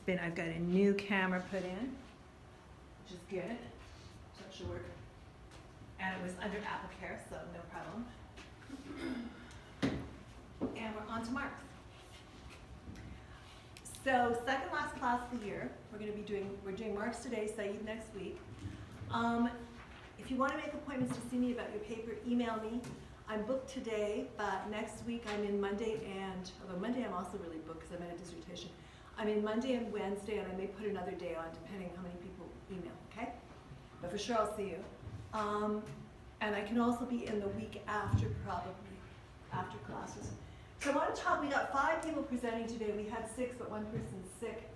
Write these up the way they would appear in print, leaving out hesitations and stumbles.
I've got a new camera put in, which is good, so it should work. And it was under AppleCare, so no problem. And we're on to Marx. So second last class of the year, we're doing Marx today, Said next week. If you want to make appointments to see me about your paper, email me. I'm booked today, but next week I'm in Monday although Monday I'm also really booked because I'm in a dissertation. I'm in Monday and Wednesday, and I may put another day on depending on how many people email, okay? But for sure I'll see you. And I can also be in the week after, probably, after classes. So I want to talk, we got 5 people presenting today. We had 6, but one person's sick.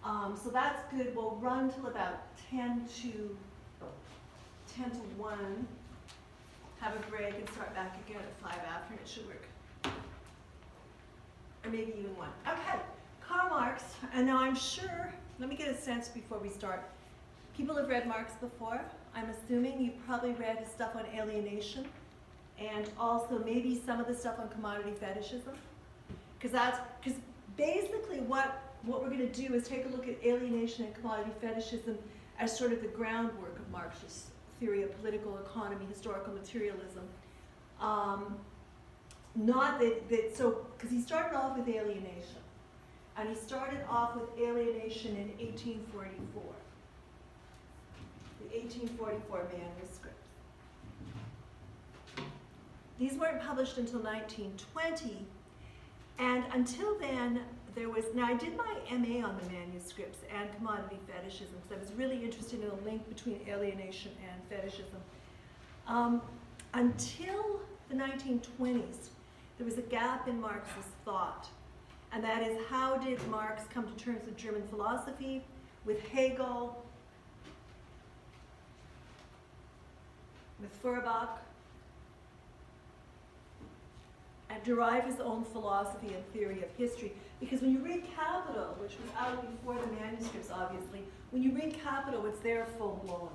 So that's good. We'll run till about 10 to 1. Have a break and start back again at 5 after, and it should work. Or maybe even 1. Okay, Karl Marx. And now I'm sure, let me get a sense before we start. People have read Marx before. I'm assuming you've probably read his stuff on alienation, and also maybe some of the stuff on commodity fetishism. Because basically what we're going to do is take a look at alienation and commodity fetishism as sort of the groundwork of Marx's theory of political economy, historical materialism. Because he started off with alienation, and he started off with alienation in 1844. The 1844 Manuscripts. These weren't published until 1920, and until then, now I did my MA on the manuscripts and commodity fetishism because I was really interested in the link between alienation and fetishism. Until the 1920s, there was a gap in Marx's thought, and that is, how did Marx come to terms with German philosophy, with Hegel, with Feuerbach, and derive his own philosophy and theory of history. Because when you read Capital, which was out before the manuscripts, obviously, when you read Capital, it's there full-blown.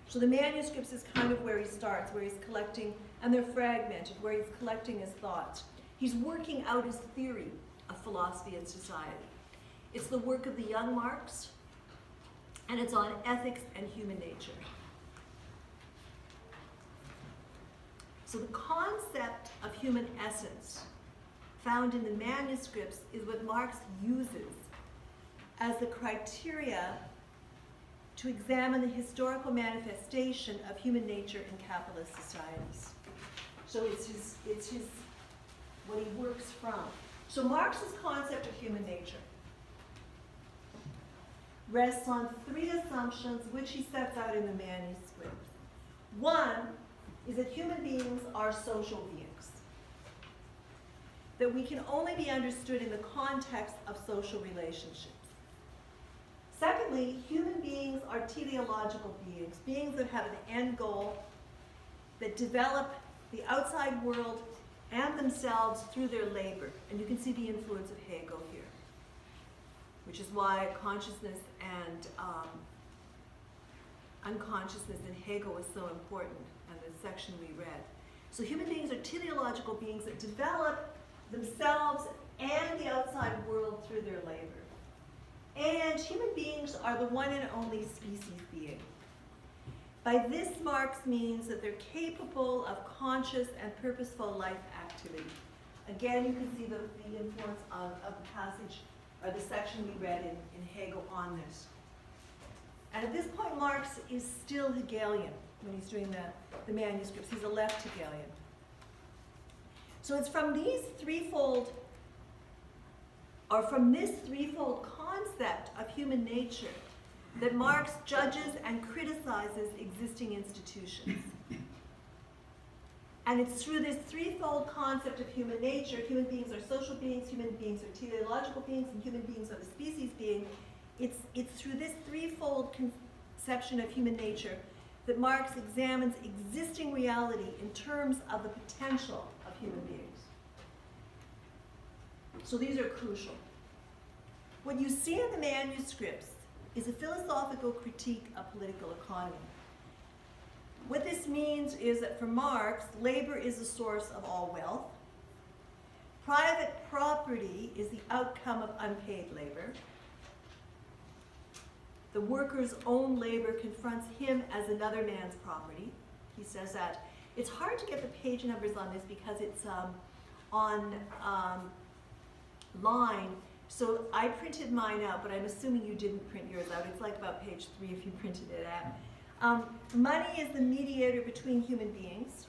So the manuscripts is kind of where he starts, where he's collecting, and they're fragmented, where he's collecting his thoughts. He's working out his theory of philosophy and society. It's the work of the young Marx, and it's on ethics and human nature. So the concept of human essence found in the manuscripts is what Marx uses as the criteria to examine the historical manifestation of human nature in capitalist societies. So it's what he works from. So Marx's concept of human nature rests on 3 assumptions which he sets out in the manuscripts. One is that human beings are social beings, that we can only be understood in the context of social relationships. Secondly, human beings are teleological beings, beings that have an end goal, that develop the outside world and themselves through their labor. And you can see the influence of Hegel here, which is why consciousness and unconsciousness in Hegel is so important, and the section we read. So human beings are teleological beings that develop themselves and the outside world through their labor. And human beings are the one and only species being. By this, Marx means that they're capable of conscious and purposeful life activity. Again, you can see the influence of the passage, or the section we read in Hegel on this. And at this point, Marx is still Hegelian when he's doing the manuscripts. He's a left Hegelian. So it's from this threefold concept of human nature that Marx judges and criticizes existing institutions. And it's through this threefold concept of human nature, human beings are social beings, human beings are teleological beings, and human beings are the species being. It's through this threefold conception of human nature that Marx examines existing reality in terms of the potential of human beings. So these are crucial. What you see in the manuscripts is a philosophical critique of political economy. What this means is that for Marx, labor is the source of all wealth. Private property is the outcome of unpaid labor. The worker's own labor confronts him as another man's property. He says that. It's hard to get the page numbers on this because it's on line. So I printed mine out, but I'm assuming you didn't print yours out. It's like about page 3 if you printed it out. Money is the mediator between human beings.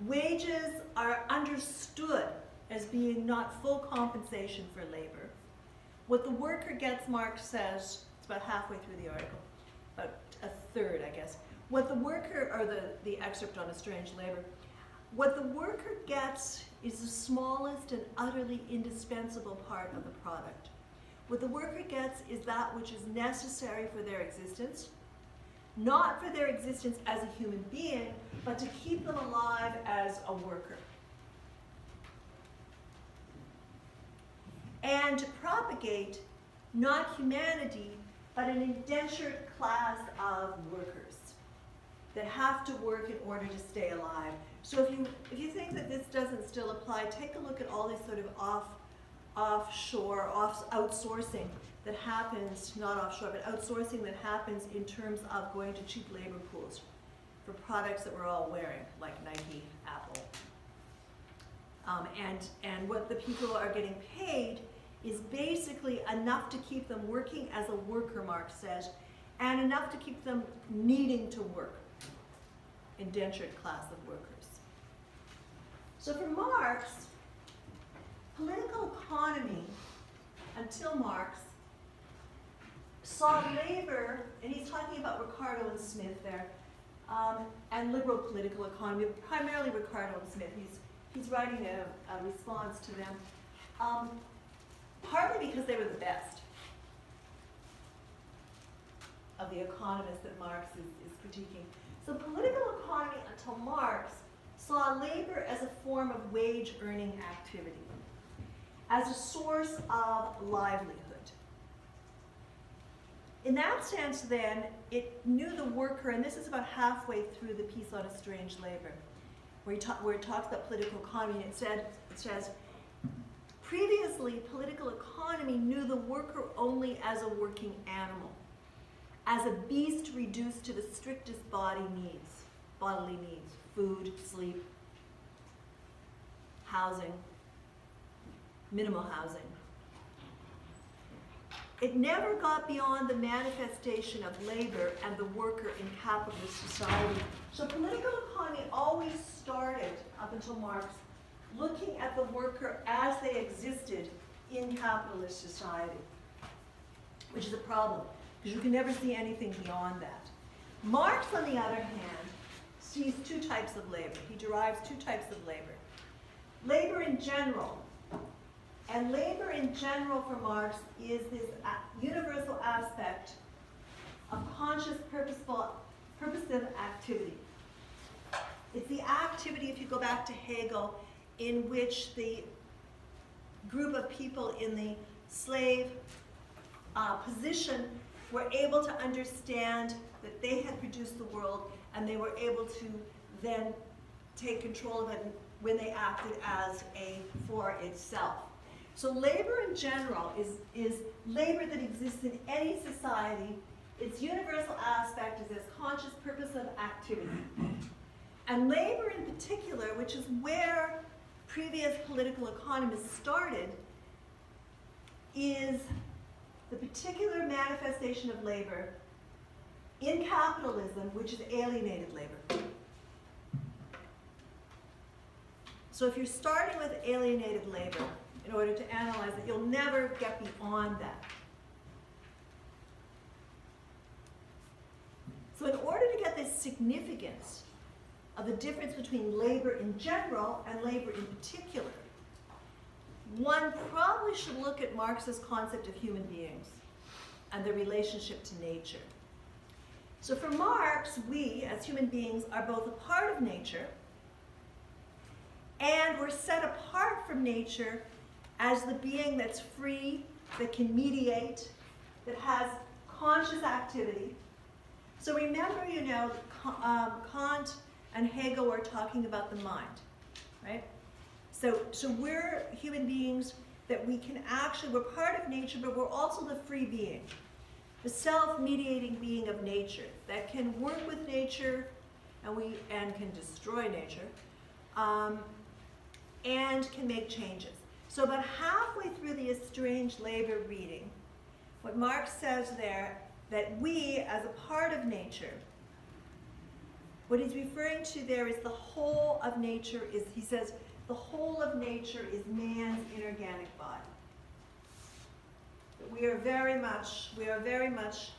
Wages are understood as being not full compensation for labor. What the worker gets, Marx says, it's about halfway through the article, about a third, I guess. What the worker, or the excerpt on a strange labor, what the worker gets is the smallest and utterly indispensable part of the product. What the worker gets is that which is necessary for their existence, not for their existence as a human being, but to keep them alive as a worker. And to propagate not humanity, but an indentured class of workers that have to work in order to stay alive. So if you think that this doesn't still apply, take a look at all this sort of outsourcing that happens, not offshore, but outsourcing that happens in terms of going to cheap labor pools for products that we're all wearing, like Nike, Apple. And what the people are getting paid is basically enough to keep them working as a worker, Marx says, and enough to keep them needing to work. Indentured class of workers. So for Marx, political economy, until Marx, saw labor, and he's talking about Ricardo and Smith there, and liberal political economy, primarily Ricardo and Smith. He's writing a response to them, partly because they were the best of the economists that Marx is critiquing. So political economy until Marx saw labor as a form of wage-earning activity, as a source of livelihood. In that sense, then, it knew the worker, and this is about halfway through the piece on a strange labor, where it talks about political economy, and it says, previously, political economy knew the worker only as a working animal, as a beast reduced to the strictest bodily needs, food, sleep, housing, minimal housing. It never got beyond the manifestation of labor and the worker in capitalist society. So political economy always started, up until Marx, looking at the worker as they existed in capitalist society, which is a problem, because you can never see anything beyond that. Marx, on the other hand, sees two types of labor. He derives two types of labor. Labor in general. And labor in general for Marx is this universal aspect of conscious, purposive activity. It's the activity, if you go back to Hegel, in which the group of people in the slave position were able to understand that they had produced the world, and they were able to then take control of it when they acted as a for itself. So labor in general is labor that exists in any society. Its universal aspect is this conscious purpose of activity. And labor in particular, which is where previous political economists started, is the particular manifestation of labor in capitalism, which is alienated labor. So if you're starting with alienated labor, in order to analyze it, you'll never get beyond that. So in order to get this significance of the difference between labor in general and labor in particular, one probably should look at Marx's concept of human beings and their relationship to nature. So for Marx, we, as human beings, are both a part of nature, and we're set apart from nature as the being that's free, that can mediate, that has conscious activity. So remember, Kant and Hegel were talking about the mind, right? So we're human beings that we can actually, we're part of nature, but we're also the free being, the self-mediating being of nature that can work with nature and can destroy nature, and can make changes. So about halfway through the Estranged Labor reading, what Marx says there, that we, as a part of nature, what he's referring to there is the whole of nature is, he says, the whole of nature is man's inorganic body. That we are very much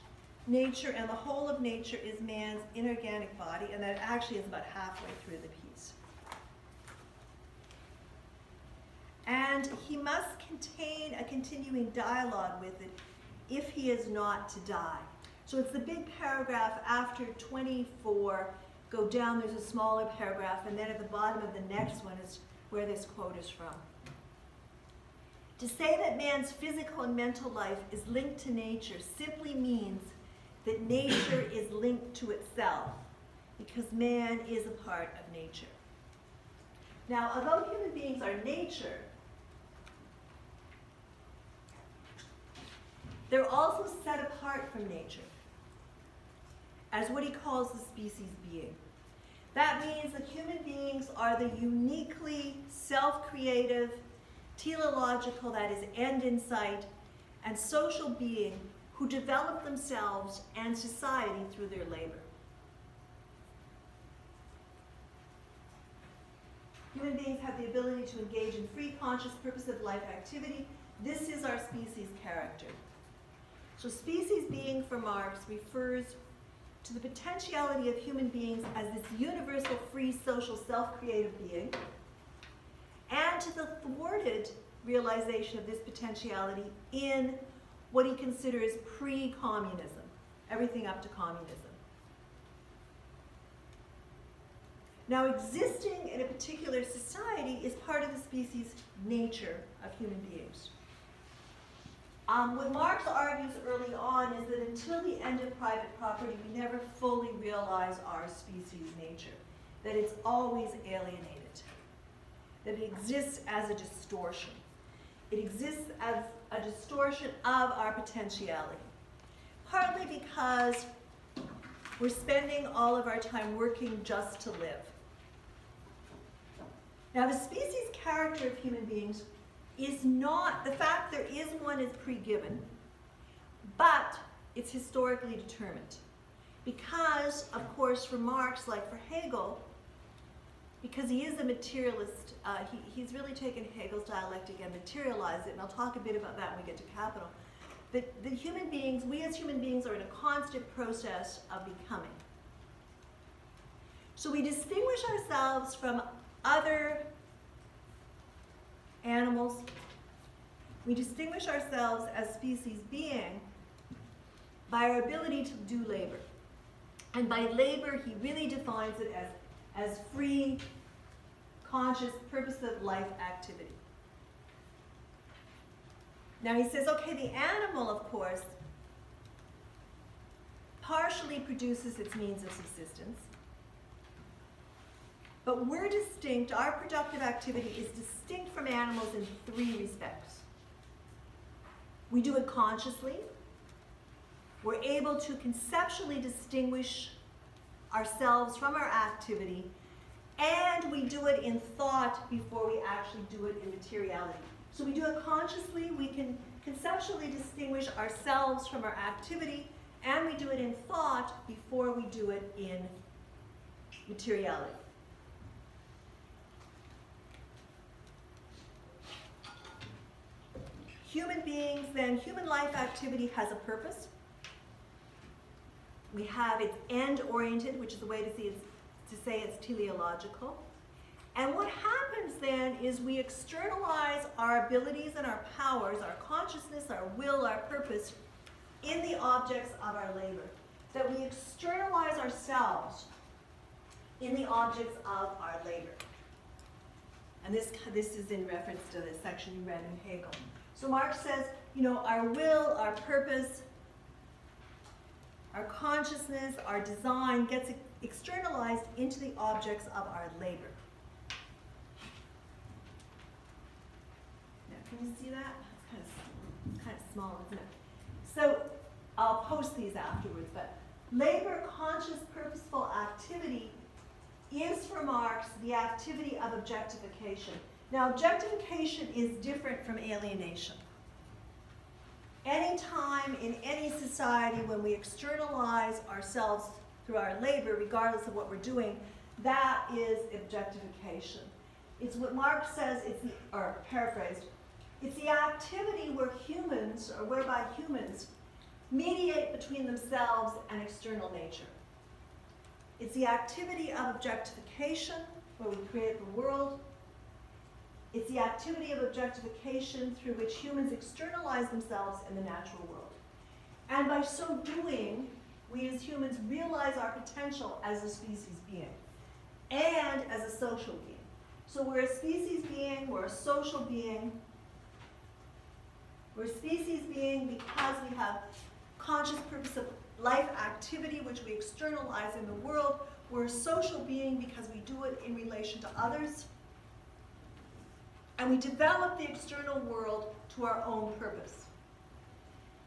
nature, and the whole of nature is man's inorganic body, and that actually is about halfway through the piece. And he must contain a continuing dialogue with it if he is not to die. So it's the big paragraph after 24, go down, there's a smaller paragraph, and then at the bottom of the next one is where this quote is from. To say that man's physical and mental life is linked to nature simply means that nature is linked to itself, because man is a part of nature. Now, although human beings are nature, they're also set apart from nature as what he calls the species being. That means that human beings are the uniquely self-creative, teleological, that is, end in sight, and social being who develop themselves and society through their labor. Human beings have the ability to engage in free, conscious, purposive life activity. This is our species character. So species being for Marx refers to the potentiality of human beings as this universal, free, social, self-creative being, and to the thwarted realization of this potentiality in what he considers pre-communism, everything up to communism. Now, existing in a particular society is part of the species nature of human beings. What Marx argues early on is that until the end of private property, we never fully realize our species nature, that it's always alienated, that it exists as a distortion. It exists as a distortion of our potentiality, partly because we're spending all of our time working just to live. Now, the species character of human beings is not, the fact there is one is pre-given, but it's historically determined. Because, of course, for Marx, like for Hegel, because he is a materialist, he's really taken Hegel's dialectic and materialized it, and I'll talk a bit about that when we get to Capital. But the human beings, we as human beings are in a constant process of becoming. So we distinguish ourselves from other animals. We distinguish ourselves as species being by our ability to do labor. And by labor, he really defines it as free, conscious, purposive life activity. Now he says, okay, the animal, of course, partially produces its means of subsistence. But we're distinct, our productive activity is distinct from animals in three respects. We do it consciously. We're able to conceptually distinguish ourselves from our activity, and we do it in thought before we actually do it in materiality. So we do it consciously, we can conceptually distinguish ourselves from our activity, and we do it in thought before we do it in materiality. Human beings, then, human life activity has a purpose. We have it's end-oriented, which is the way to say it's teleological. And what happens then is we externalize our abilities and our powers, our consciousness, our will, our purpose, in the objects of our labor. That we externalize ourselves in the objects of our labor. And this is in reference to the section you read in Hegel. So Marx says, our will, our purpose, our consciousness, our design gets externalized into the objects of our labor. Now, can you see that? It's kind of small, isn't it? So I'll post these afterwards, but labor, conscious, purposeful activity is for Marx the activity of objectification. Now, objectification is different from alienation. Any time in any society when we externalize ourselves through our labor, regardless of what we're doing, that is objectification. It's what Marx says, or paraphrased, it's the activity where humans, or whereby humans, mediate between themselves and external nature. It's the activity of objectification, where we create the world. It's the activity of objectification through which humans externalize themselves in the natural world. And by so doing, we as humans realize our potential as a species being and as a social being. So we're a species being, we're a social being. We're a species being because we have conscious purpose of life activity, which we externalize in the world. We're a social being because we do it in relation to others. And we develop the external world to our own purpose.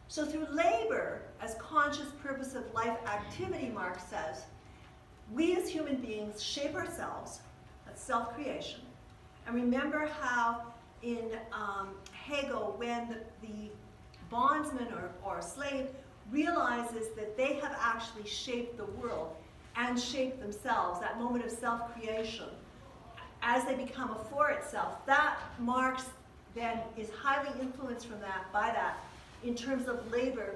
So through labor as conscious purpose of life activity, Marx says, we as human beings shape ourselves, that's self-creation. And remember how in Hegel, when the bondsman or slave realizes that they have actually shaped the world and shaped themselves, that moment of self-creation, as they become a for itself, that Marx then is highly influenced by that in terms of labor,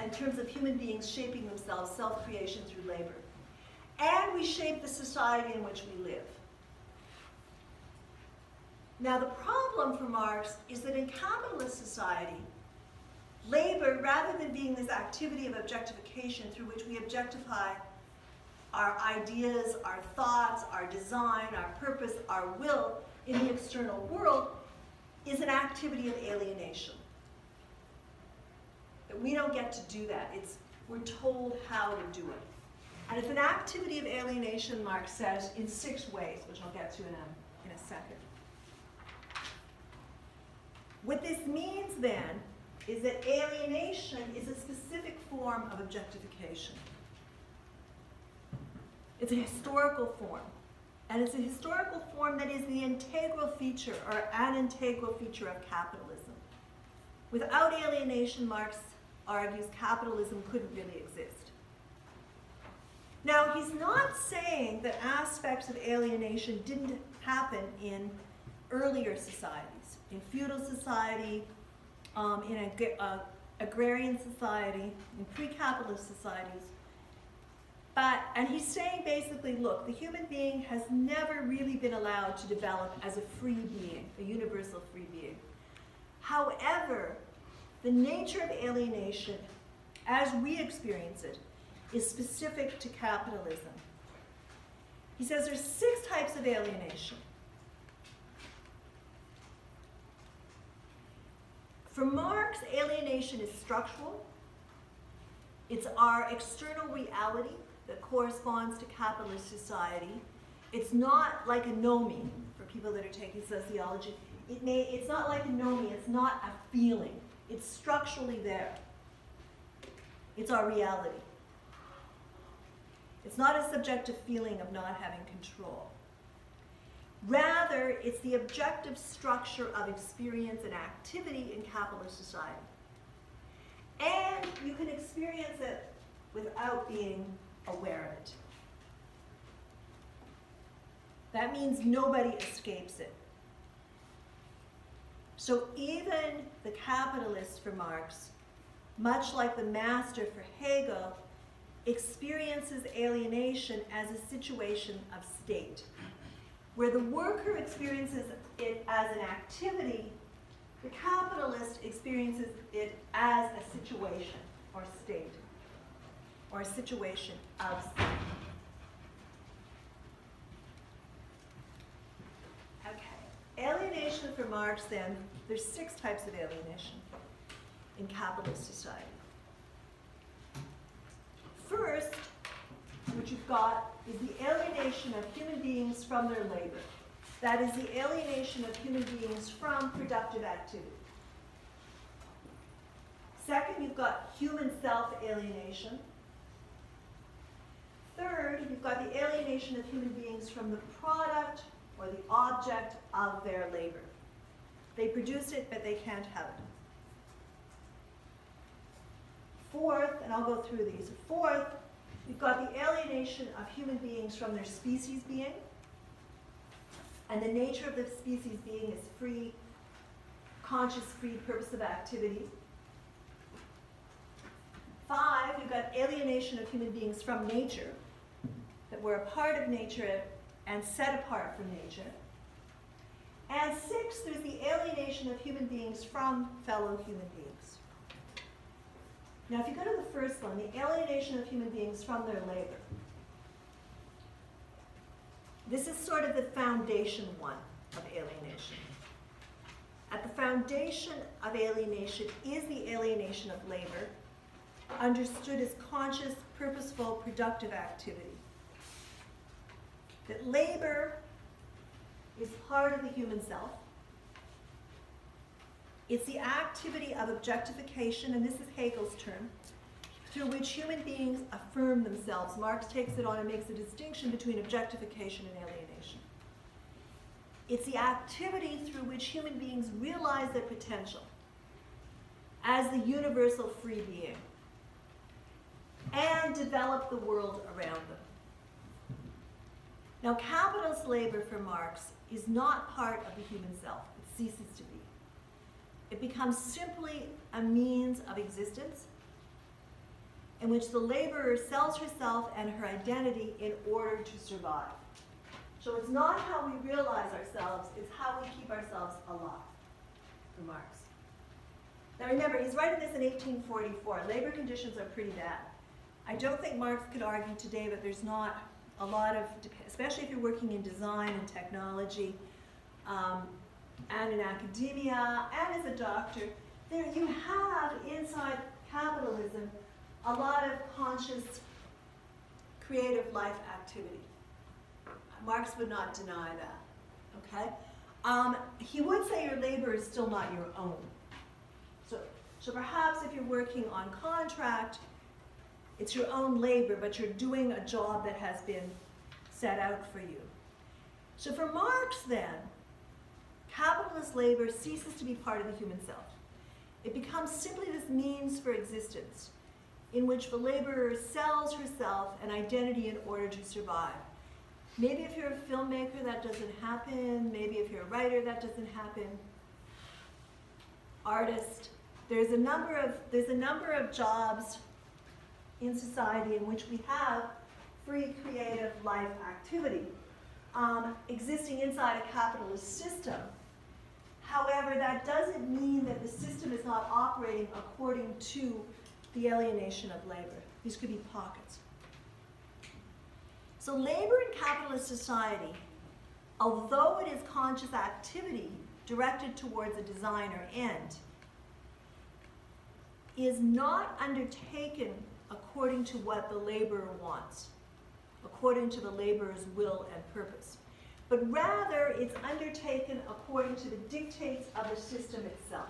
in terms of human beings shaping themselves, self-creation through labor. And we shape the society in which we live. Now the problem for Marx is that in capitalist society, labor, rather than being this activity of objectification through which we objectify our ideas, our thoughts, our design, our purpose, our will in the external world, is an activity of alienation. That we don't get to do that. We're told how to do it. And it's an activity of alienation, Marx says, in 6 ways, which I'll get to in a second. What this means then is that alienation is a specific form of objectification. It's a historical form. And it's a historical form that is the integral feature, or an integral feature of capitalism. Without alienation, Marx argues, capitalism couldn't really exist. Now, he's not saying that aspects of alienation didn't happen in earlier societies, in feudal society, in agrarian society, in pre-capitalist societies. And he's saying basically, look, the human being has never really been allowed to develop as a free being, a universal free being. However, the nature of alienation, as we experience it, is specific to capitalism. He says there's 6 types of alienation. For Marx, alienation is structural. It's our external reality that corresponds to capitalist society. It's not like a nomi, for people that are taking sociology. It's not like a nomi, it's not a feeling. It's structurally there. It's our reality. It's not a subjective feeling of not having control. Rather, it's the objective structure of experience and activity in capitalist society. And you can experience it without being aware of it. That means nobody escapes it. So even the capitalist for Marx, much like the master for Hegel, experiences alienation as a situation of state. Where the worker experiences it as an activity, the capitalist experiences it as a situation or state, or a situation of state. Okay, alienation for Marx then, there's 6 types of alienation in capitalist society. First, what you've got is the alienation of human beings from their labor. That is the alienation of human beings from productive activity. Second, you've got human self-alienation. Third, you've got the alienation of human beings from the product or the object of their labor. They produce it, but they can't have it. Fourth, and I'll go through these. Fourth, you've got the alienation of human beings from their species being. And the nature of the species being is free, conscious, free purpose of activity. 5, you've got alienation of human beings from nature, that we're a part of nature and set apart from nature. And 6, there's the alienation of human beings from fellow human beings. Now, if you go to the first one, the alienation of human beings from their labor. This is sort of the foundation one of alienation. At the foundation of alienation is the alienation of labor, understood as conscious, purposeful, productive activity. That labor is part of the human self. It's the activity of objectification, and this is Hegel's term, through which human beings affirm themselves. Marx takes it on and makes a distinction between objectification and alienation. It's the activity through which human beings realize their potential as the universal free being and develop the world around them. Now, capitalist labor for Marx is not part of the human self. It ceases to be. It becomes simply a means of existence in which the laborer sells herself and her identity in order to survive. So it's not how we realize ourselves, it's how we keep ourselves alive, for Marx. Now remember, he's writing this in 1844. Labor conditions are pretty bad. I don't think Marx could argue today that there's not a lot of, especially if you're working in design and technology, and in academia, and as a doctor, there you have inside capitalism a lot of conscious, creative life activity. Marx would not deny that, okay? He would say your labor is still not your own. So perhaps if you're working on contract, it's your own labor, but you're doing a job that has been set out for you. So for Marx then, capitalist labor ceases to be part of the human self. It becomes simply this means for existence in which the laborer sells herself an identity in order to survive. Maybe if you're a filmmaker, that doesn't happen. Maybe if you're a writer, that doesn't happen. Artist. There's a number of jobs in society in which we have free creative life activity existing inside a capitalist system. However, that doesn't mean that the system is not operating according to the alienation of labor. These could be pockets. So labor in capitalist society, although it is conscious activity directed towards a design or end, is not undertaken according to what the laborer wants, according to the laborer's will and purpose, but rather it's undertaken according to the dictates of the system itself.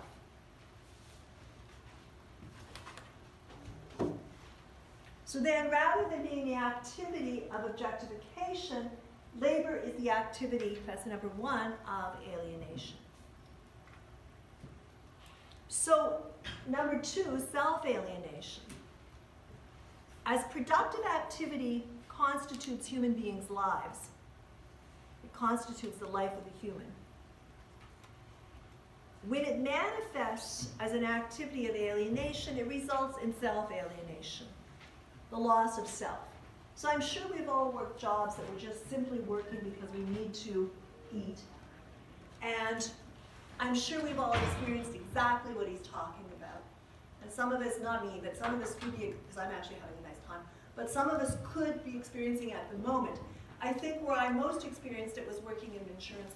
So then, rather than being the activity of objectification, labor is the activity, that's number one, of alienation. So, number two, self-alienation. As productive activity constitutes human beings' lives, it constitutes the life of the human. When it manifests as an activity of alienation, it results in self-alienation, the loss of self. So I'm sure we've all worked jobs that we're just simply working because we need to eat. And I'm sure we've all experienced exactly what he's talking about. And some of us, not me, but some of us could be, because I'm actually having a nice time, but some of us could be experiencing at the moment. I think where I most experienced it was working in an insurance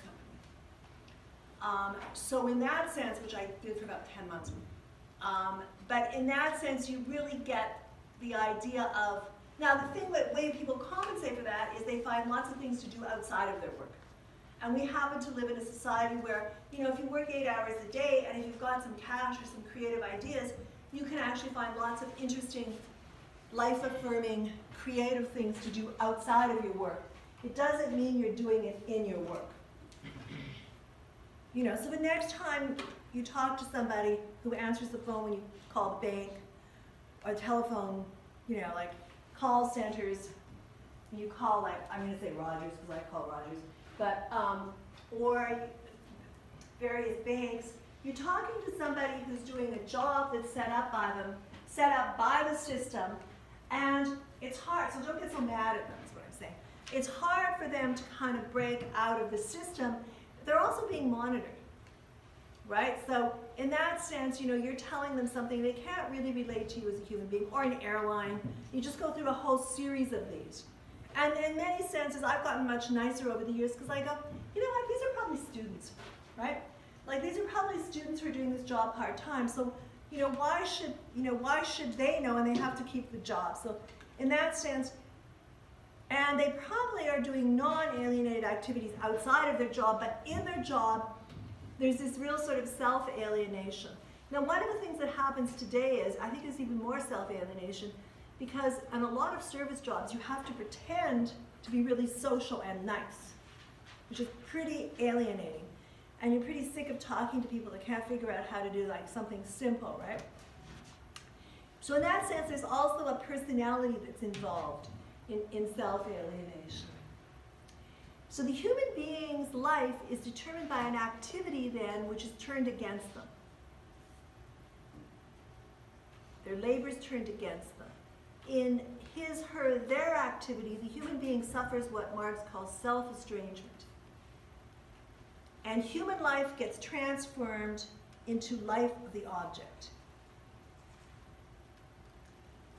company. So in that sense, which I did for about 10 months, but in that sense, you really get the idea of, now the way people compensate for that is they find lots of things to do outside of their work. And we happen to live in a society where, you know, if you work 8 hours a day and if you've got some cash or some creative ideas, you can actually find lots of interesting, life-affirming, creative things to do outside of your work. It doesn't mean you're doing it in your work. You know, so the next time you talk to somebody who answers the phone when you call the bank, or telephone, you know, like call centers, you call, like, I'm going to say Rogers because I call Rogers, but, or various banks, you're talking to somebody who's doing a job that's set up by them, set up by the system, and it's hard, so don't get so mad at them, is what I'm saying. It's hard for them to kind of break out of the system. They're also being monitored, right? So in that sense, you know, you're telling them something they can't really relate to you as a human being, or an airline. You just go through a whole series of these. And in many senses, I've gotten much nicer over the years because I go, you know what, these are probably students, right? Like, these are probably students who are doing this job part-time, so, you know, why should they know, and they have to keep the job? So in that sense, and they probably are doing non-alienated activities outside of their job, but in their job, there's this real sort of self-alienation. Now, one of the things that happens today is, I think there's even more self-alienation, because in a lot of service jobs, you have to pretend to be really social and nice, which is pretty alienating. And you're pretty sick of talking to people that can't figure out how to do like something simple, right? So in that sense, there's also a personality that's involved in self-alienation. So the human being's life is determined by an activity then which is turned against them. Their labor is turned against them. In his, her, their activity, the human being suffers what Marx calls self-estrangement. And human life gets transformed into life of the object.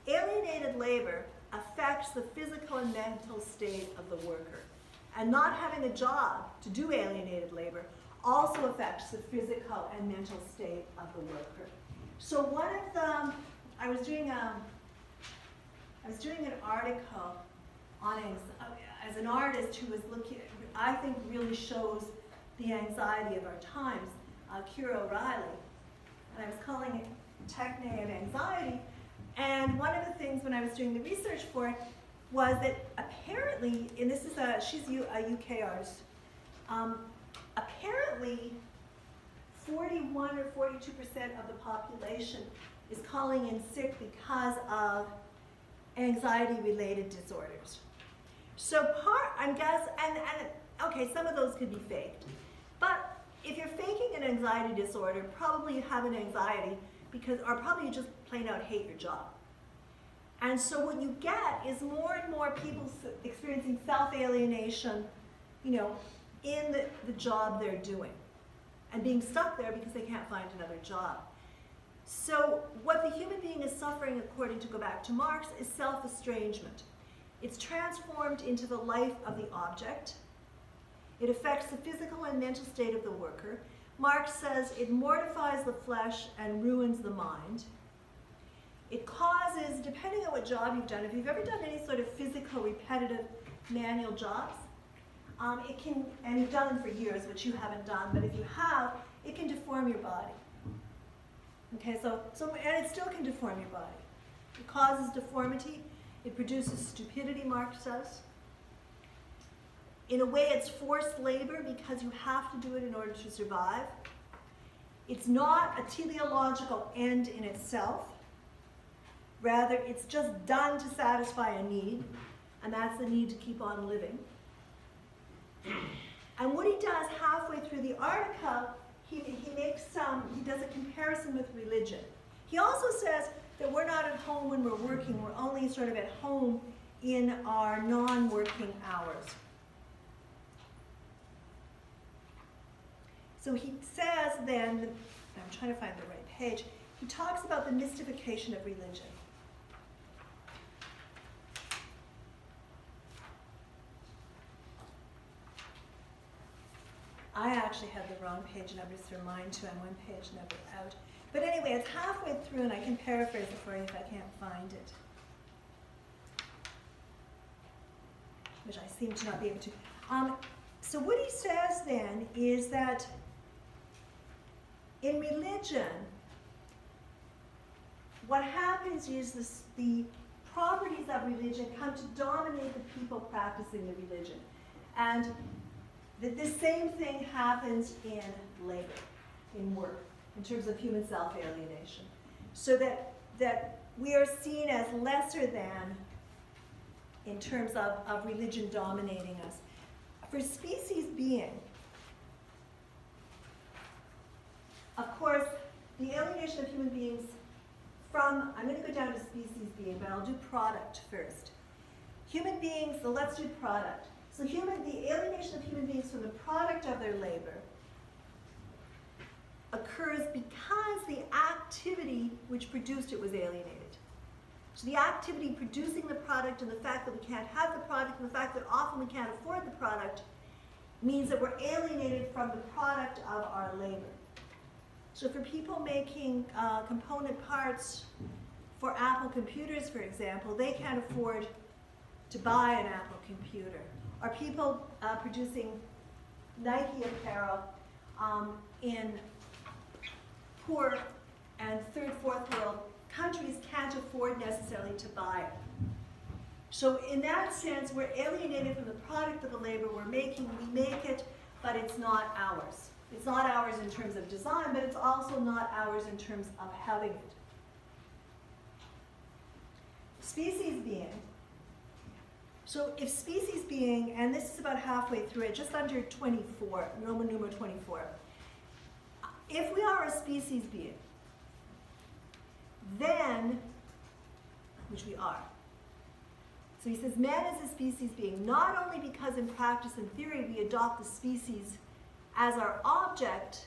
Alienated labor affects the physical and mental state of the worker. And not having a job to do alienated labor also affects the physical and mental state of the worker. So one of the, I was doing an article on as an artist who was looking, I think really shows the anxiety of our times, Kira O'Reilly, and I was calling it Techne of Anxiety. And one of the things when I was doing the research for it was that apparently, and this is she's a UK artist, apparently 41 or 42% of the population is calling in sick because of anxiety-related disorders. So okay, some of those could be faked. But if you're faking an anxiety disorder, probably you have an anxiety or probably you just plain out hate your job. And so what you get is more and more people experiencing self-alienation, you know, in the job they're doing and being stuck there because they can't find another job. So what the human being is suffering, according to go back to Marx, is self-estrangement. It's transformed into the life of the object. It affects the physical and mental state of the worker. Marx says it mortifies the flesh and ruins the mind. It causes, depending on what job you've done, if you've ever done any sort of physical, repetitive, manual jobs, it can, and you've done them for years, which you haven't done, but if you have, it can deform your body. Okay, and it still can deform your body. It causes deformity. It produces stupidity, Marx says. In a way, it's forced labor because you have to do it in order to survive. It's not a teleological end in itself. Rather, it's just done to satisfy a need, and that's the need to keep on living. And what he does halfway through the article, he does a comparison with religion. He also says that we're not at home when we're working, we're only sort of at home in our non-working hours. So he says then, I'm trying to find the right page, he talks about the mystification of religion. I actually have the wrong page numbers through mine too. I'm one page number out. But anyway, it's halfway through and I can paraphrase it for you if I can't find it. Which I seem to not be able to. So what he says then is that in religion, what happens is the properties of religion come to dominate the people practicing the religion. And that this same thing happens in labor, in work, in terms of human self-alienation. So that we are seen as lesser than in terms of religion dominating us. For species being, of course, the alienation of human beings from, I'm going to go down to species being, but I'll do product first. Human beings, so let's do product. So the alienation of human beings from the product of their labor occurs because the activity which produced it was alienated. So the activity producing the product and the fact that we can't have the product and the fact that often we can't afford the product means that we're alienated from the product of our labor. So for people making component parts for Apple computers, for example, they can't afford to buy an Apple computer. Or people producing Nike apparel in poor and third, fourth world countries can't afford necessarily to buy it. So in that sense, we're alienated from the product of the labor we're making. We make it, but it's not ours. It's not ours in terms of design, but it's also not ours in terms of having it. Species being. So if species being, and this is about halfway through it, just under 24, Roman numeral 24. If we are a species being, then, which we are. So he says man is a species being, not only because in practice and theory we adopt the species as our object,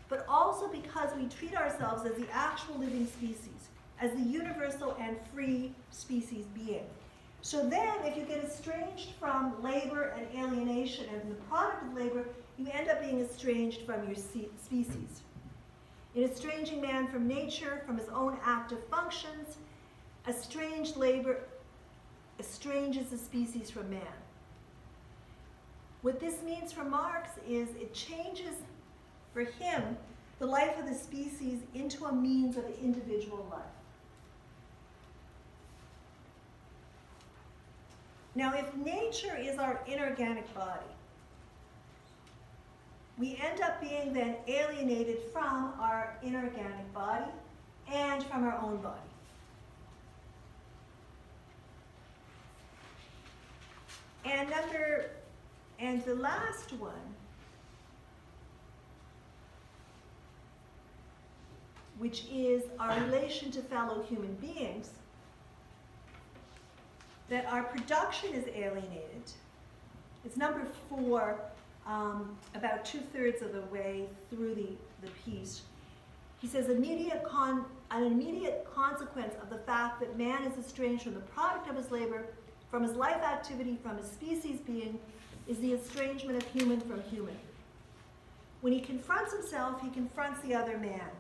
but also because we treat ourselves as the actual living species, as the universal and free species being. So then, if you get estranged from labor and alienation and the product of labor, you end up being estranged from your species. In estranging man from nature, from his own active functions, estranged labor estranges the species from man. What this means for Marx is it changes, for him, the life of the species into a means of individual life. Now, if nature is our inorganic body, we end up being then alienated from our inorganic body and from our own body. And the last one, which is our relation to fellow human beings, that our production is alienated. It's number 4, about 2/3 of the way through the piece. He says, an immediate consequence of the fact that man is estranged from the product of his labor, from his life activity, from his species being, is the estrangement of human from human. When he confronts himself, he confronts the other man.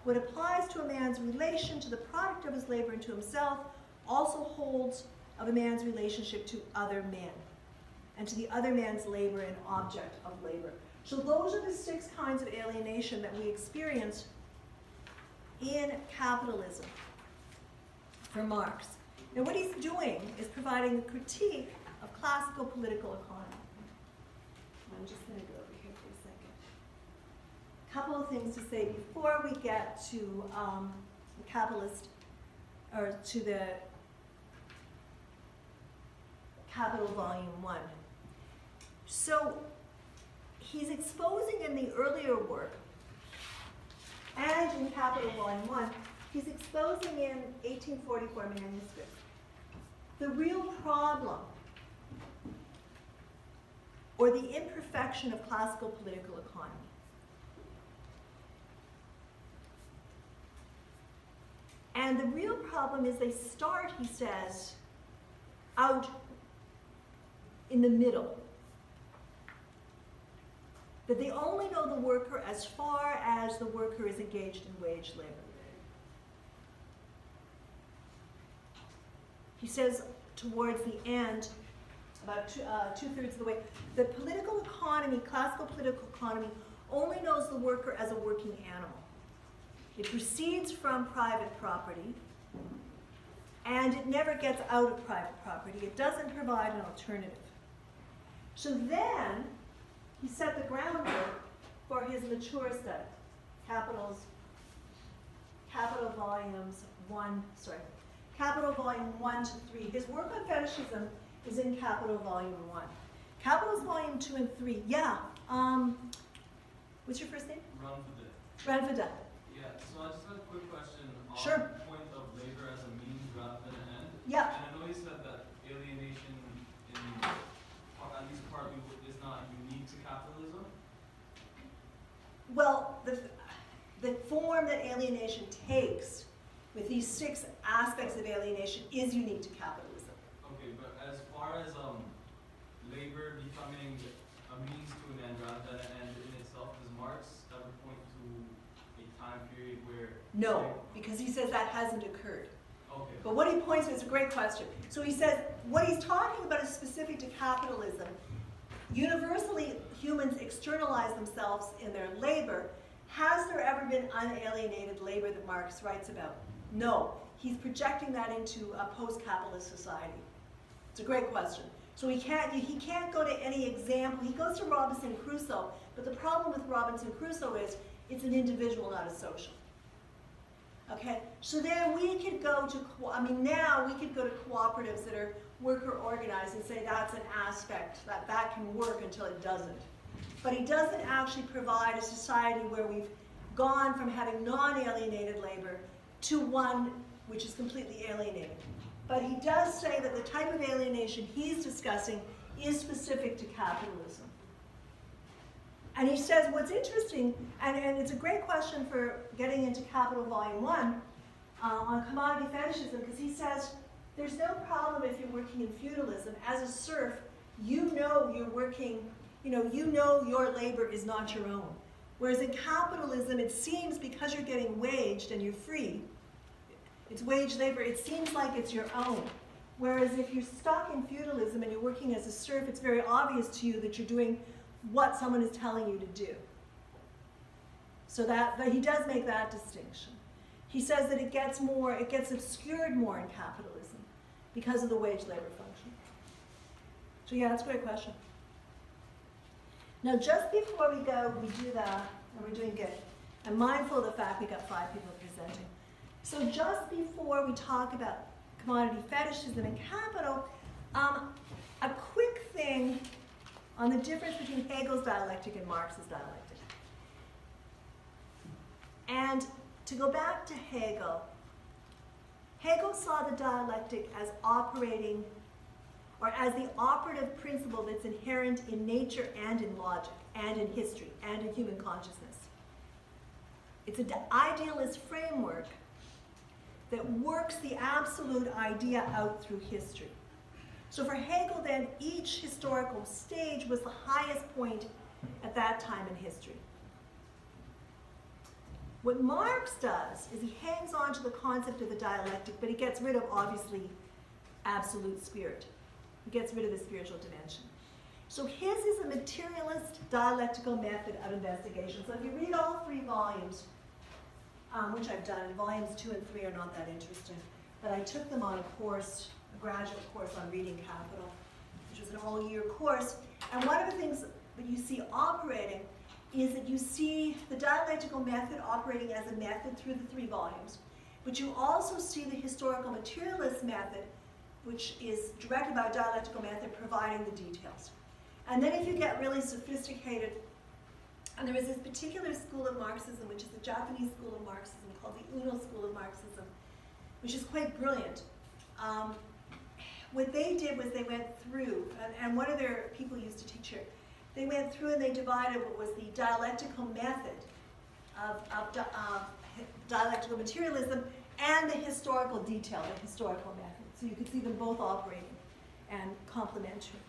What applies to a man's relation to the product of his labor and to himself also holds of a man's relationship to other men and to the other man's labor and object of labor. So those are the 6 kinds of alienation that we experience in capitalism for Marx. Now what he's doing is providing a critique of classical political economy. I'm just going to go over here for a second. A couple of things to say before we get to the capitalist, or to the Capital Volume 1. So he's exposing in the earlier work and in Capital Volume 1, he's exposing in 1844 Manuscripts the real problem or the imperfection of classical political economy. And the real problem is they start, he says, out in the middle. That they only know the worker as far as the worker is engaged in wage labor. He says towards the end, about two-thirds of the way. The political economy, classical political economy, only knows the worker as a working animal. It proceeds from private property, and it never gets out of private property. It doesn't provide an alternative. So then, he set the groundwork for his mature study. Capital volume 1 to 3. His work on fetishism is in Capital volume 1. Capital's volume 2 and 3, yeah. What's your first name? Ranfida. Yeah, so I just have a quick question on Sure. the point of labor as a means rather than an end. Yeah. And I know you said that alienation, at least partly, is not unique to capitalism. Well, the form that alienation takes with these 6 aspects of alienation is unique to capitalism. Okay, but as far as labor becoming a means to an end rather than an end in itself, does Marx ever point to a time period where... No, because he says that hasn't occurred. Okay. But what he points to is a great question. So he says what he's talking about is specific to capitalism. Universally, humans externalize themselves in their labor. Has there ever been unalienated labor that Marx writes about? No. He's projecting that into a post-capitalist society. It's a great question. So he can't go to any example. He goes to Robinson Crusoe, but the problem with Robinson Crusoe is it's an individual, not a social. Okay, so then we could go to, now we could go to cooperatives that are worker organized and say that's an aspect, that can work until it doesn't. But he doesn't actually provide a society where we've gone from having non-alienated labor to one which is completely alienated. But he does say that the type of alienation he's discussing is specific to capitalism. And he says what's interesting, and it's a great question for getting into Capital Volume 1 on commodity fetishism, because he says there's no problem if you're working in feudalism. As a serf, you know you're working, you know your labor is not your own. Whereas in capitalism, it seems because you're getting waged and you're free, it's wage labor, it seems like it's your own. Whereas if you're stuck in feudalism and you're working as a serf, it's very obvious to you that you're doing what someone is telling you to do. So that he does make that distinction. He says that it gets obscured more in capitalism because of the wage labor function. So yeah, that's a great question. Now just before we go, we do that, and we're doing good. I'm mindful of the fact we got 5 people presenting. So just before we talk about commodity fetishism and capital, a quick thing on the difference between Hegel's dialectic and Marx's dialectic. And to go back to Hegel, Hegel saw the dialectic as operating, or as the operative principle that's inherent in nature and in logic, and in history, and in human consciousness. It's an idealist framework that works the absolute idea out through history. So for Hegel then, each historical stage was the highest point at that time in history. What Marx does is he hangs on to the concept of the dialectic, but he gets rid of, obviously, absolute spirit. He gets rid of the spiritual dimension. So his is a materialist dialectical method of investigation. So if you read all 3 volumes, which I've done, and volumes 2 and 3 are not that interesting, but I took them on a course, a graduate course on reading Capital, which was an all-year course. And one of the things that you see operating is that you see the dialectical method operating as a method through the 3 volumes, but you also see the historical materialist method, which is directed by a dialectical method providing the details. And then if you get really sophisticated, and there is this particular school of Marxism, which is the Japanese school of Marxism, called the Uno School of Marxism, which is quite brilliant. What they did was they went through, and one of their people used to teach here, they went through and they divided what was the dialectical method of dialectical materialism and the historical detail, the historical method. So you could see them both operating and complementary.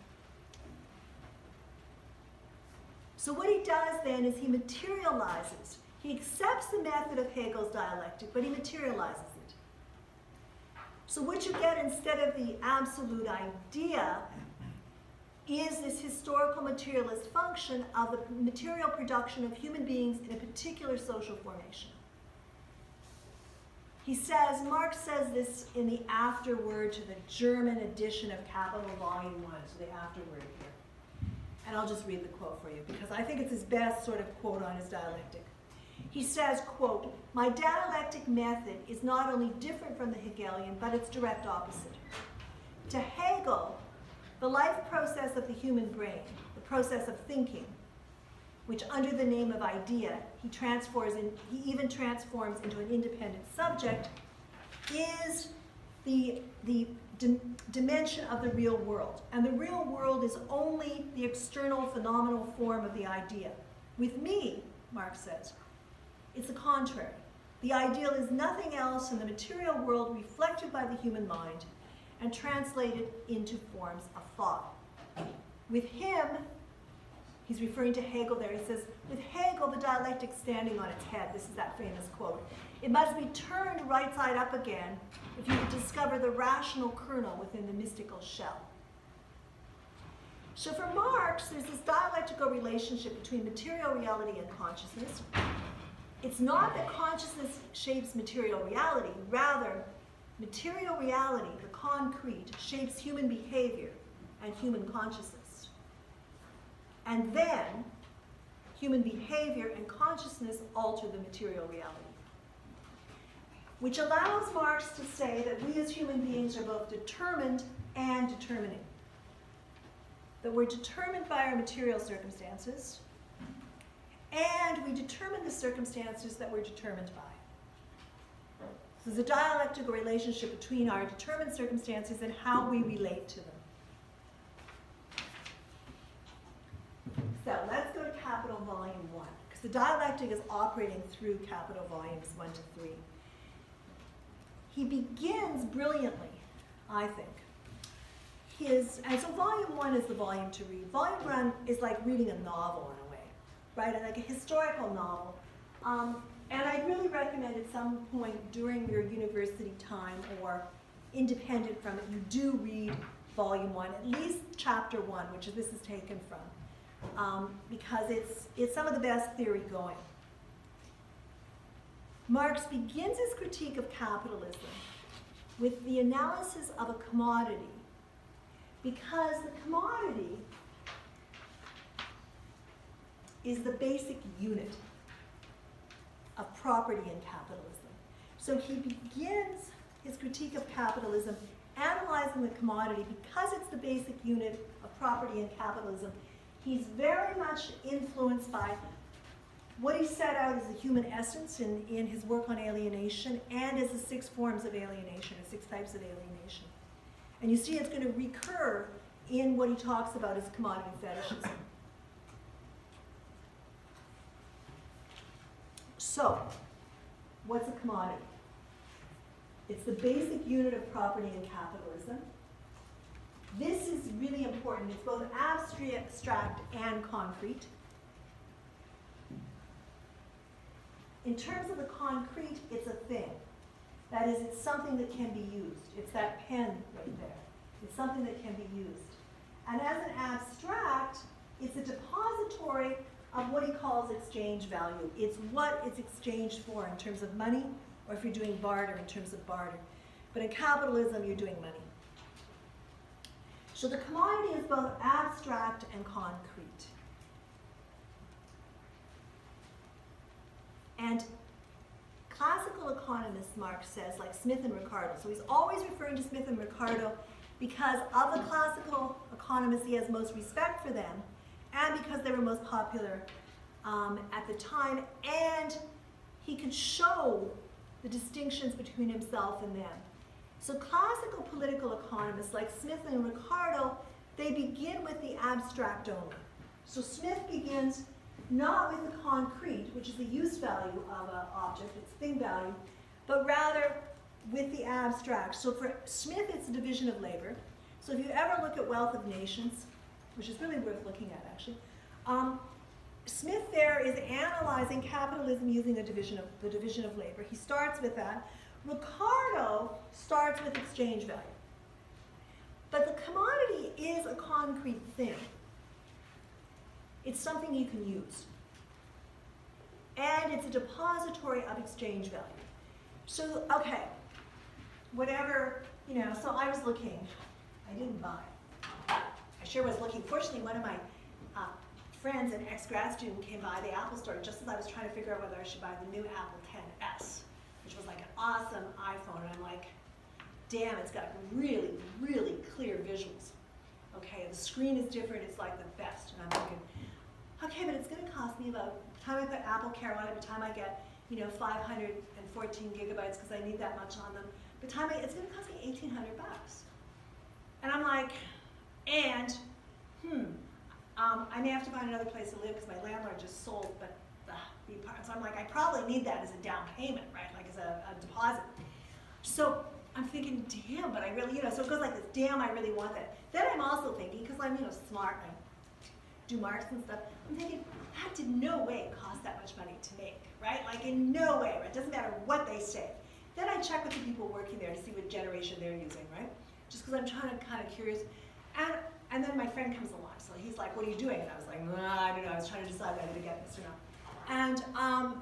So what he does then is he materializes. He accepts the method of Hegel's dialectic, but he materializes it. So what you get instead of the absolute idea is this historical materialist function of the material production of human beings in a particular social formation. He says, Marx says this in the afterword to the German edition of Capital Volume 1, so the afterword here. And I'll just read the quote for you, because I think it's his best sort of quote on his dialectic. He says, quote, "My dialectic method is not only different from the Hegelian, but its direct opposite. To Hegel, the life process of the human brain, the process of thinking, which under the name of idea, he even transforms into an independent subject, is the dimension of the real world. And the real world is only the external phenomenal form of the idea. With me," Marx says, "it's the contrary. The ideal is nothing else than the material world reflected by the human mind and translated into forms of thought. With him," he's referring to Hegel there, he says, "with Hegel, the dialectic standing on its head," this is that famous quote, "it must be turned right side up again if you would discover the rational kernel within the mystical shell." So for Marx, there's this dialectical relationship between material reality and consciousness. It's not that consciousness shapes material reality, rather, material reality, the concrete, shapes human behavior and human consciousness. And then, human behavior and consciousness alter the material reality. Which allows Marx to say that we as human beings are both determined and determining. That we're determined by our material circumstances, and we determine the circumstances that we're determined by. So there's a dialectical relationship between our determined circumstances and how we relate to them. So let's go to Capital Volume 1, because the dialectic is operating through Capital Volumes 1 to 3. He begins brilliantly, I think. And so Volume 1 is the volume to read. Volume 1 is like reading a novel in a way, right? Like a historical novel. And I'd really recommend at some point during your university time or independent from it, you do read Volume 1, at least Chapter 1, which this is taken from, because it's some of the best theory going. Marx begins his critique of capitalism with the analysis of a commodity, because the commodity is the basic unit of property in capitalism. So he begins his critique of capitalism analyzing the commodity because it's the basic unit of property in capitalism. He's very much influenced by what he set out as the human essence in his work on alienation and as the 6 forms of alienation, or 6 types of alienation. And you see it's going to recur in what he talks about as commodity fetishism. So, what's a commodity? It's the basic unit of property in capitalism. This is really important. It's both abstract and concrete. In terms of the concrete, it's a thing. That is, it's something that can be used. It's that pen right there. It's something that can be used. And as an abstract, it's a depository of what he calls exchange value. It's what it's exchanged for in terms of money, or if you're doing barter, in terms of barter. But in capitalism, you're doing money. So the commodity is both abstract and concrete. And classical economists, Marx says, like Smith and Ricardo, so he's always referring to Smith and Ricardo because of the classical economists he has most respect for them, and because they were most popular at the time, and he could show the distinctions between himself and them. So classical political economists like Smith and Ricardo, they begin with the abstract only. So Smith begins not with the concrete, which is the use value of an object, its thing value, but rather with the abstract. So for Smith, it's a division of labor. So if you ever look at Wealth of Nations, which is really worth looking at actually, Smith there is analyzing capitalism using the division of labor. He starts with that. Ricardo starts with exchange value. But the commodity is a concrete thing. It's something you can use. And it's a depository of exchange value. So, okay, whatever, so I was looking. I didn't buy. I sure was looking. Fortunately, one of my friends, an ex-grad student, came by the Apple store just as I was trying to figure out whether I should buy the new Apple XS, which was like an awesome iPhone. And I'm like, damn, it's got really, really clear visuals. Okay, the screen is different. It's like the best. And I'm thinking, okay, but it's going to cost me about, by the time I put Apple Care on it, by the time I get, 514 gigabytes because I need that much on them, by the time it's going to cost me $1,800. And I'm like, I may have to find another place to live because my landlord just sold the apartment. So I'm like, I probably need that as a down payment, right? Like as a deposit. So I'm thinking, damn, but I really, so it goes like this, damn, I really want that. Then I'm also thinking, because I'm, smart, I do Marx and stuff, I'm thinking, that did no way cost that much money to make, right? Like in no way, right? It doesn't matter what they say. Then I check with the people working there to see what generation they're using, right? Just because I'm trying to kind of curious. And then my friend comes along, so he's like, what are you doing? And I was like, I don't know, I was trying to decide whether to get this or not. And I'm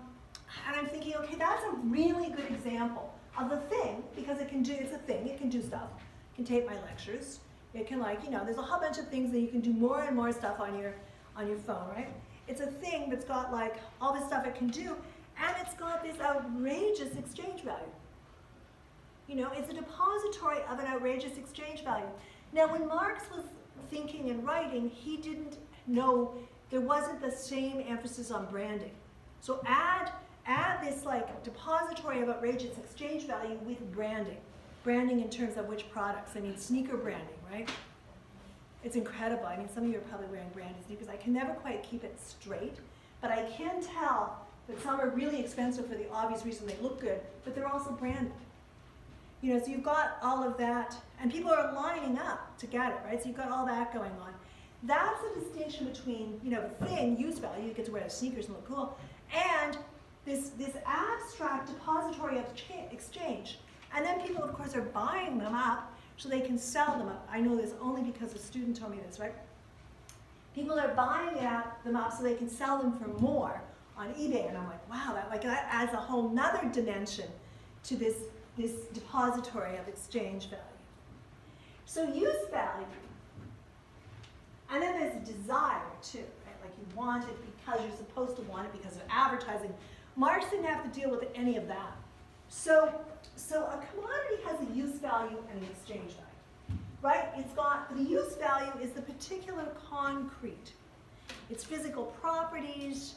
thinking, okay, that's a really good example of the thing, because it's a thing, it can do stuff. It can tape my lectures. It can there's a whole bunch of things that you can do more and more stuff on your phone, right? It's a thing that's got like all this stuff it can do, and it's got this outrageous exchange value. It's a depository of an outrageous exchange value. Now, when Marx was thinking and writing, he didn't know, there wasn't the same emphasis on branding. So add this like depository of outrageous exchange value with branding. Branding in terms of which products. I mean, sneaker branding, right? It's incredible. I mean, some of you are probably wearing branded sneakers. I can never quite keep it straight, but I can tell that some are really expensive for the obvious reason they look good, but they're also branded. So you've got all of that, and people are lining up to get it, right? So you've got all that going on. That's the distinction between, the thing, use value, you get to wear the sneakers and look cool, and this abstract depository of exchange. And then people, of course, are buying them up so they can sell them up. I know this only because a student told me this, right? People are buying them up so they can sell them for more on eBay. And I'm like, wow, that adds a whole nother dimension to this depository of exchange value. So use value. And then there's a desire, too, right? Like you want it because you're supposed to want it because of advertising. Marx didn't have to deal with any of that. So a commodity has a use value and an exchange value, right? The use value is the particular concrete. Its physical properties,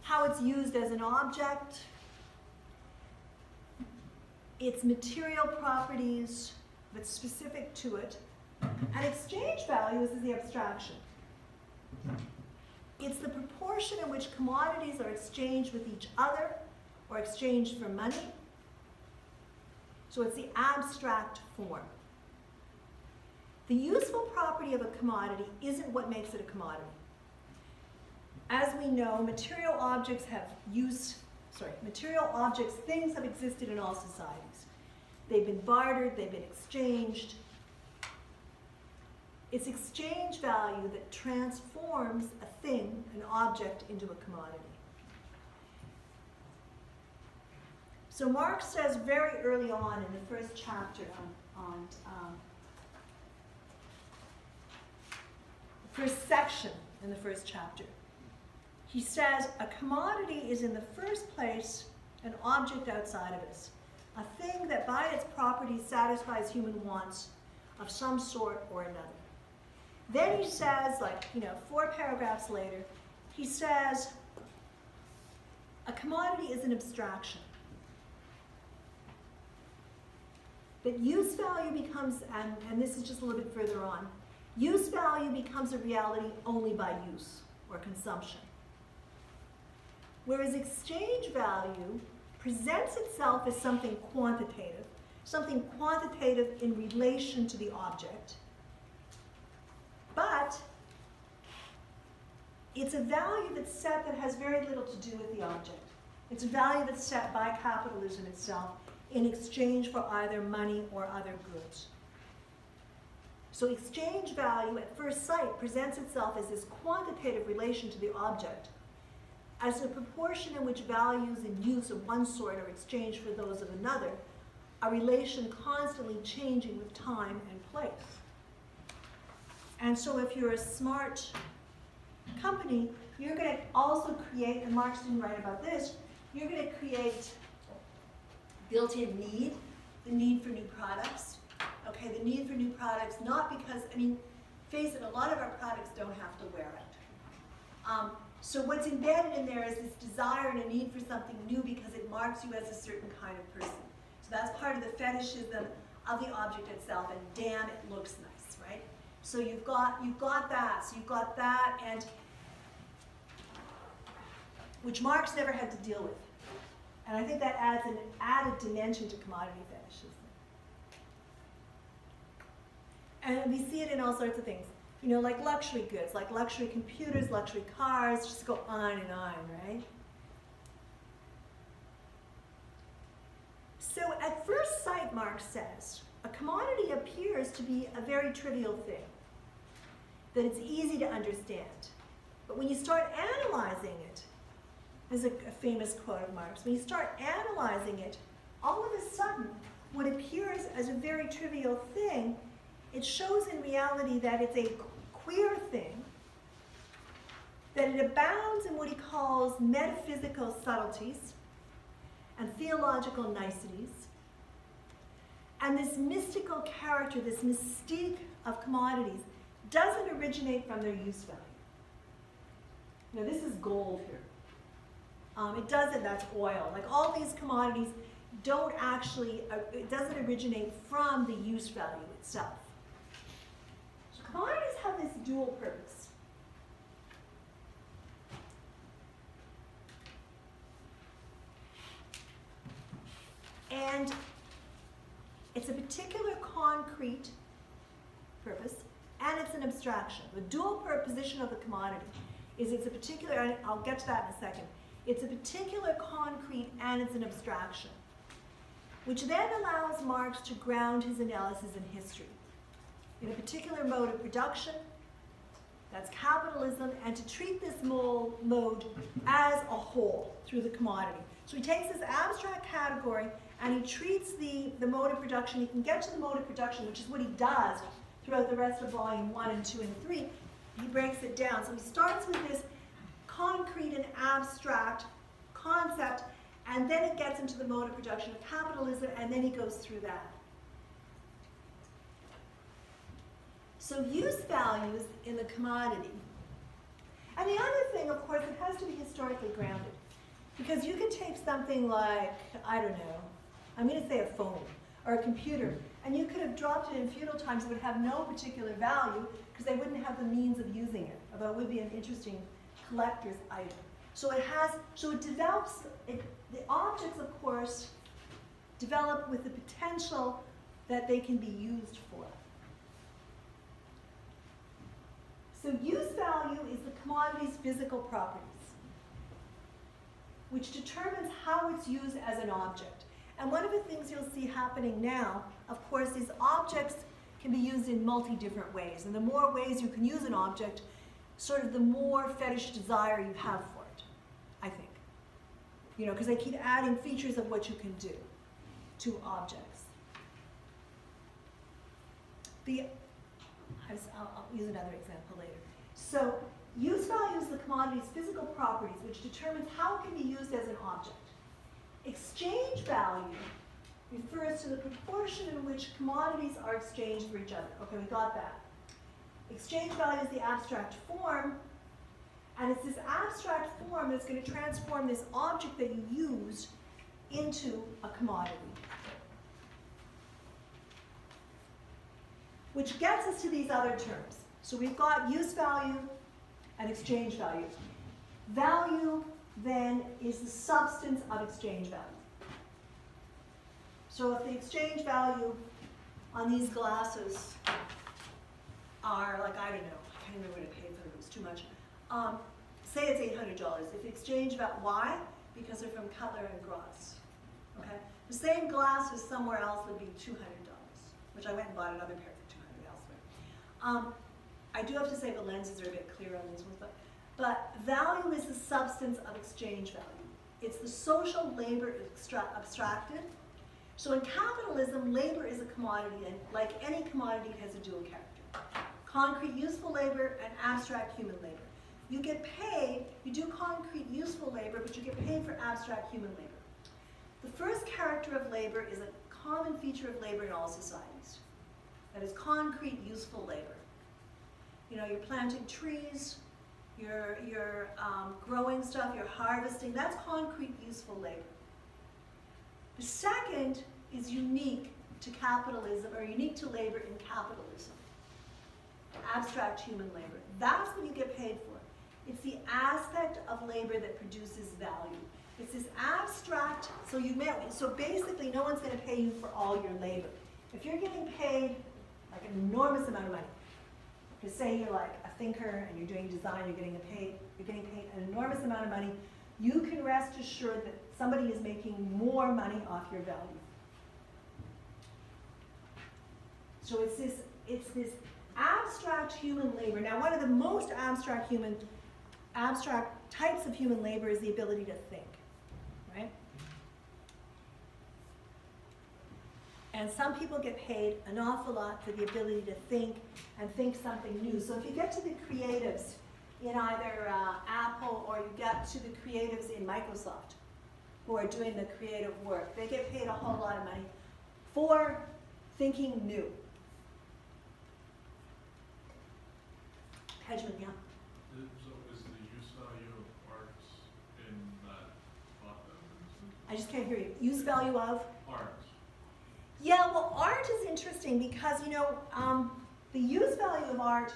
how it's used as an object, its material properties that's specific to it, and exchange value is the abstraction. It's the proportion in which commodities are exchanged with each other or exchanged for money. So it's the abstract form. The useful property of a commodity isn't what makes it a commodity. As we know, material objects, things have existed in all societies. They've been bartered, they've been exchanged. It's exchange value that transforms a thing, an object, into a commodity. So Marx says very early on in the first chapter the first section in the first chapter, he says a commodity is in the first place an object outside of us, a thing that by its properties satisfies human wants of some sort or another. Then he says, 4 paragraphs later, he says a commodity is an abstraction. That use value becomes, and this is just a little bit further on, use value becomes a reality only by use or consumption. Whereas exchange value presents itself as something quantitative in relation to the object, but it's a value that's set that has very little to do with the object. It's a value that's set by capitalism itself in exchange for either money or other goods. So exchange value at first sight presents itself as this quantitative relation to the object, as the proportion in which values in use of one sort are exchanged for those of another, a relation constantly changing with time and place. And so if you're a smart company, you're going to also create, and Marx didn't write about this, you're going to create built-in need, the need for new products. Okay, the need for new products, not because, I mean, face it, a lot of our products don't have to wear it. So what's embedded in there is this desire and a need for something new because it marks you as a certain kind of person. So that's part of the fetishism of the object itself, and damn, it looks nice, right? So you've got that, so you've got that, and which Marx never had to deal with. And I think that adds an added dimension to commodity fetishism. And we see it in all sorts of things. You know, like luxury goods, like luxury computers, luxury cars, just go on and on, right? So at first sight, Marx says, a commodity appears to be a very trivial thing, that it's easy to understand. But when you start analyzing it, there's a famous quote of Marx, when you start analyzing it, all of a sudden, what appears as a very trivial thing, it shows in reality that it's a queer thing, that it abounds in what he calls metaphysical subtleties and theological niceties, and this mystical character, this mystique of commodities, doesn't originate from their use value. Now this is gold here. It doesn't, that's oil. Like all these commodities don't actually, it doesn't originate from the use value itself. So commodities have this dual purpose. And it's a particular concrete purpose, and it's an abstraction. The dual position of the commodity is it's a particular, and I'll get to that in a second, it's a particular concrete and it's an abstraction, which then allows Marx to ground his analysis in history, in a particular mode of production, that's capitalism, and to treat this mode as a whole through the commodity. So he takes this abstract category and he treats the mode of production. He can get to the mode of production, which is what he does throughout the rest of volume 1 and 2 and 3. He breaks it down. So he starts with this concrete and abstract concept, and then it gets into the mode of production of capitalism, and then he goes through that. So use values in the commodity. And the other thing, of course, it has to be historically grounded. Because you can take something like, I don't know, I'm going to say a phone or a computer, and you could have dropped it in feudal times. It would have no particular value because they wouldn't have the means of using it, although it would be an interesting collector's item. So it develops, the objects, of course, develop with the potential that they can be used for. So use value is the commodity's physical properties, which determines how it's used as an object. And one of the things you'll see happening now, of course, is objects can be used in multi-different ways. And the more ways you can use an object, sort of the more fetish desire you have for it, I think. You know, because they keep adding features of what you can do to objects. I'll use another example later. So use value is the commodity's physical properties, which determines how it can be used as an object. Exchange value refers to the proportion in which commodities are exchanged for each other. Okay, we got that. Exchange value is the abstract form, and it's this abstract form that's going to transform this object that you use into a commodity. Which gets us to these other terms. So we've got use value and exchange value. Value, then, is the substance of exchange value. So if the exchange value on these glasses are, like, I don't know, I can't remember what I paid for them, it was too much. Say it's $800. If the exchange value, why? Because they're from Cutler and Gross. Okay? The same glasses somewhere else would be $200, which I went and bought another pair for $200 elsewhere. I do have to say the lenses are a bit clear on these ones, but value is the substance of exchange value. It's the social labor abstracted. So in capitalism, labor is a commodity, and like any commodity, it has a dual character. Concrete useful labor and abstract human labor. You get paid, you do concrete useful labor, but you get paid for abstract human labor. The first character of labor is a common feature of labor in all societies. That is concrete useful labor. You know, you're planting trees, you're growing stuff, you're harvesting. That's concrete useful labor. The second is unique to capitalism, or unique to labor in capitalism. Abstract human labor. That's what you get paid for. It's the aspect of labor that produces value. It's this abstract, so basically no one's going to pay you for all your labor. If you're getting paid like an enormous amount of money, to say you're like a thinker and you're doing design, you're getting paid an enormous amount of money, you can rest assured that somebody is making more money off your value. So it's this abstract human labor. Now, one of the most abstract types of human labor is the ability to think, right? And some people get paid an awful lot for the ability to think and think something new. So if you get to the creatives in either Apple, or you get to the creatives in Microsoft who are doing the creative work, they get paid a whole lot of money for thinking new. Hedgeman, yeah. So is the use value of art in that thought then? I just can't hear you. Use value of? Art. Yeah, well, art is interesting because, you know, the use value of art,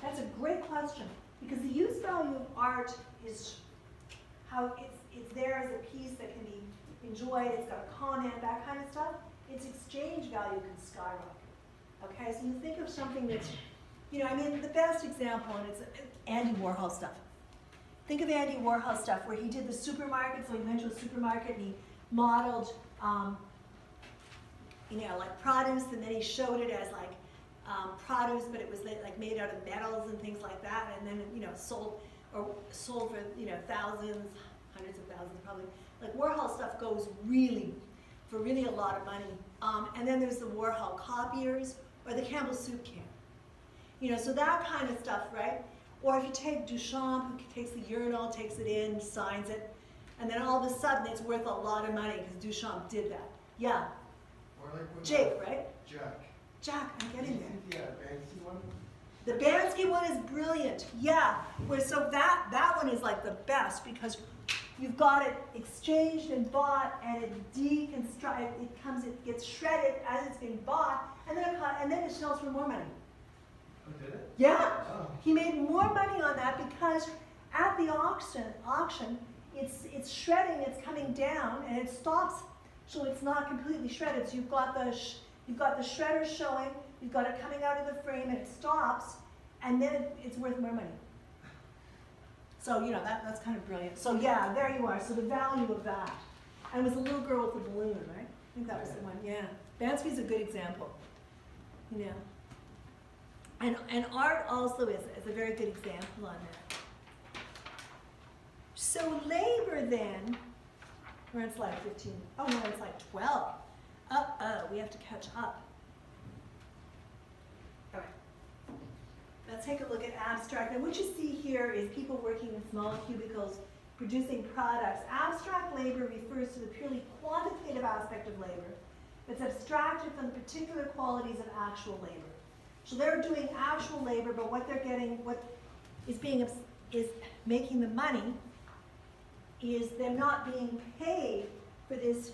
that's a great question. Because the use value of art is how it's there as a piece that can be enjoyed, it's got a comment, that kind of stuff. Its exchange value can skyrocket. Okay, so you think of something that's, you know, I mean, the best example, and it's Andy Warhol stuff. Think of Andy Warhol stuff where he did the supermarket, so he went to a supermarket and he modeled, you know, like produce, and then he showed it as like produce, but it was like made out of metals and things like that, and then, you know, sold for, you know, thousands, hundreds of thousands probably. Like Warhol stuff goes for really a lot of money. And then there's the Warhol copiers or the Campbell soup can. You know, so that kind of stuff, right? Or if you take Duchamp, who takes the urinal, takes it in, signs it, and then all of a sudden it's worth a lot of money because Duchamp did that. Yeah. Or like when Jake, right? Jack, I'm getting there. Yeah, Banksy one. The Bansky one is brilliant. Yeah. So that one is like the best because you've got it exchanged and bought, and it deconstructed. It gets shredded as it's being bought, and then it sells for more money. Oh, did it? Yeah. Oh. He made more money on that because at the auction, it's shredding. It's coming down, and it stops, so it's not completely shredded. So you've got the shredder showing. You've got it coming out of the frame, and it stops, and then it's worth more money. So, you know, that's kind of brilliant. So, yeah, there you are. So the value of that. And it was a little girl with a balloon, right? I think that was the one, yeah. Bansky's a good example, you know. And art also is a very good example on that. So labor then, we're on slide 15. Oh, no, it's slide 12. We have to catch up. All right. Let's take a look at abstract. And what you see here is people working in small cubicles producing products. Abstract labor refers to the purely quantitative aspect of labor that's abstracted from the particular qualities of actual labor. So they're doing actual labor, but what they're getting, what is making the money is they're not being paid for this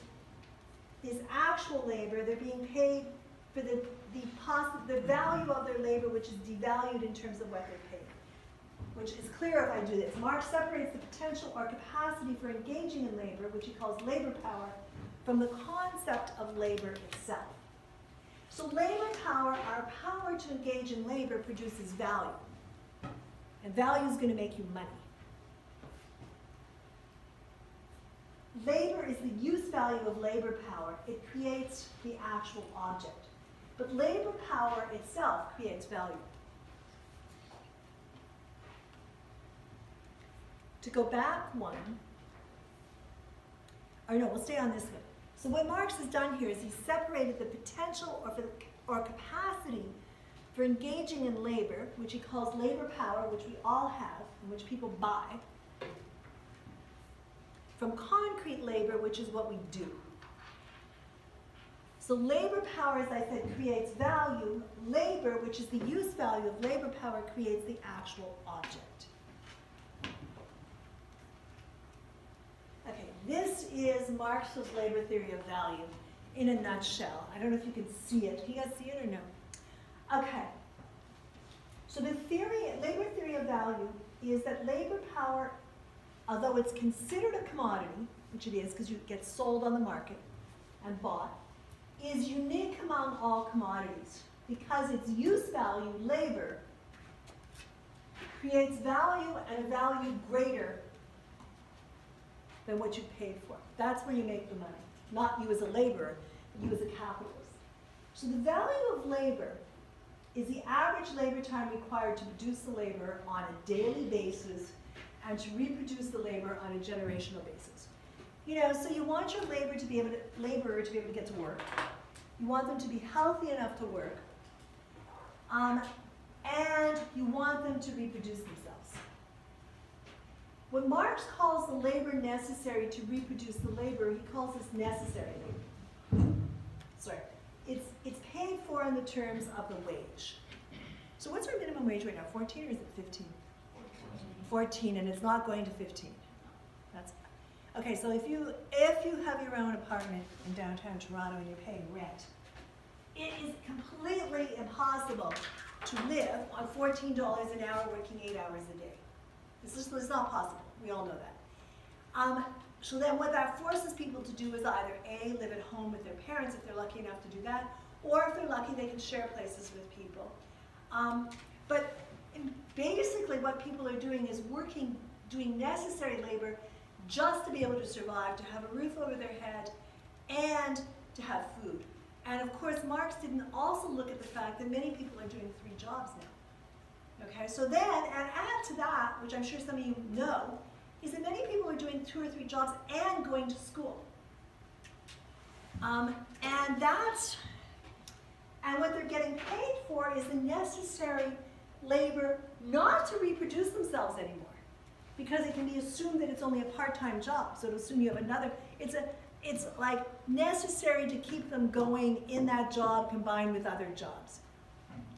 actual labor. They're being paid for the value of their labor, which is devalued in terms of what they're paid. Which is clear if I do this. Marx separates the potential or capacity for engaging in labor, which he calls labor power, from the concept of labor itself. So labor power, our power to engage in labor, produces value. And value is going to make you money. Labor is the use value of labor power. It creates the actual object. But labor power itself creates value. To go back one, or no, we'll stay on this one. So what Marx has done here is he's separated the potential or capacity for engaging in labor, which he calls labor power, which we all have, and which people buy, from concrete labor, which is what we do. So labor power, as I said, creates value. Labor, which is the use value of labor power, creates the actual object. Okay, this is Marx's labor theory of value in a nutshell. I don't know if you can see it. Can you guys see it or no? Okay. So the theory, labor theory of value, is that labor power, although it's considered a commodity, which it is because it gets sold on the market and bought, is unique among all commodities because its use value, labor, creates value and a value greater than what you paid for. That's where you make the money. Not you as a laborer, but you as a capitalist. So the value of labor is the average labor time required to produce the labor on a daily basis and to reproduce the labor on a generational basis. You know, so you want your laborer to be able to get to work. You want them to be healthy enough to work. And you want them to reproduce themselves. When Marx calls the labor necessary to reproduce the labor, he calls this necessary labor. Sorry. It's paid for in the terms of the wage. So what's our minimum wage right now? 14 or is it 15? 14, and it's not going to 15. That's okay. So if you have your own apartment in downtown Toronto and you're paying rent, it is completely impossible to live on $14 an hour working 8 hours a day. This is not possible. We all know that. So then what that forces people to do is either A, live at home with their parents if they're lucky enough to do that, or if they're lucky they can share places with people. But basically what people are doing is doing necessary labor just to be able to survive, to have a roof over their head, and to have food. And of course, Marx didn't also look at the fact that many people are doing 3 jobs now. Okay, so then, and add to that, which I'm sure some of you know, is that many people are doing 2 or 3 jobs and going to school. And what they're getting paid for is the necessary labor not to reproduce themselves anymore, because it can be assumed that it's only a part-time job. So to assume you have another, it's like necessary to keep them going in that job combined with other jobs.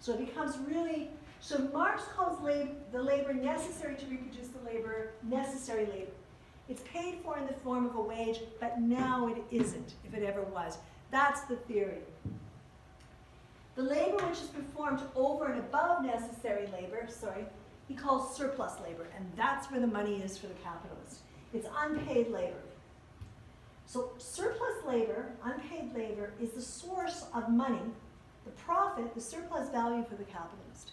So it becomes really, so Marx calls the labor necessary to reproduce the labor, necessary labor. It's paid for in the form of a wage, but now it isn't, if it ever was. That's the theory. The labor which is performed over and above necessary labor, he calls surplus labor, and that's where the money is for the capitalist. It's unpaid labor. So surplus labor, unpaid labor, is the source of money, the profit, the surplus value for the capitalist.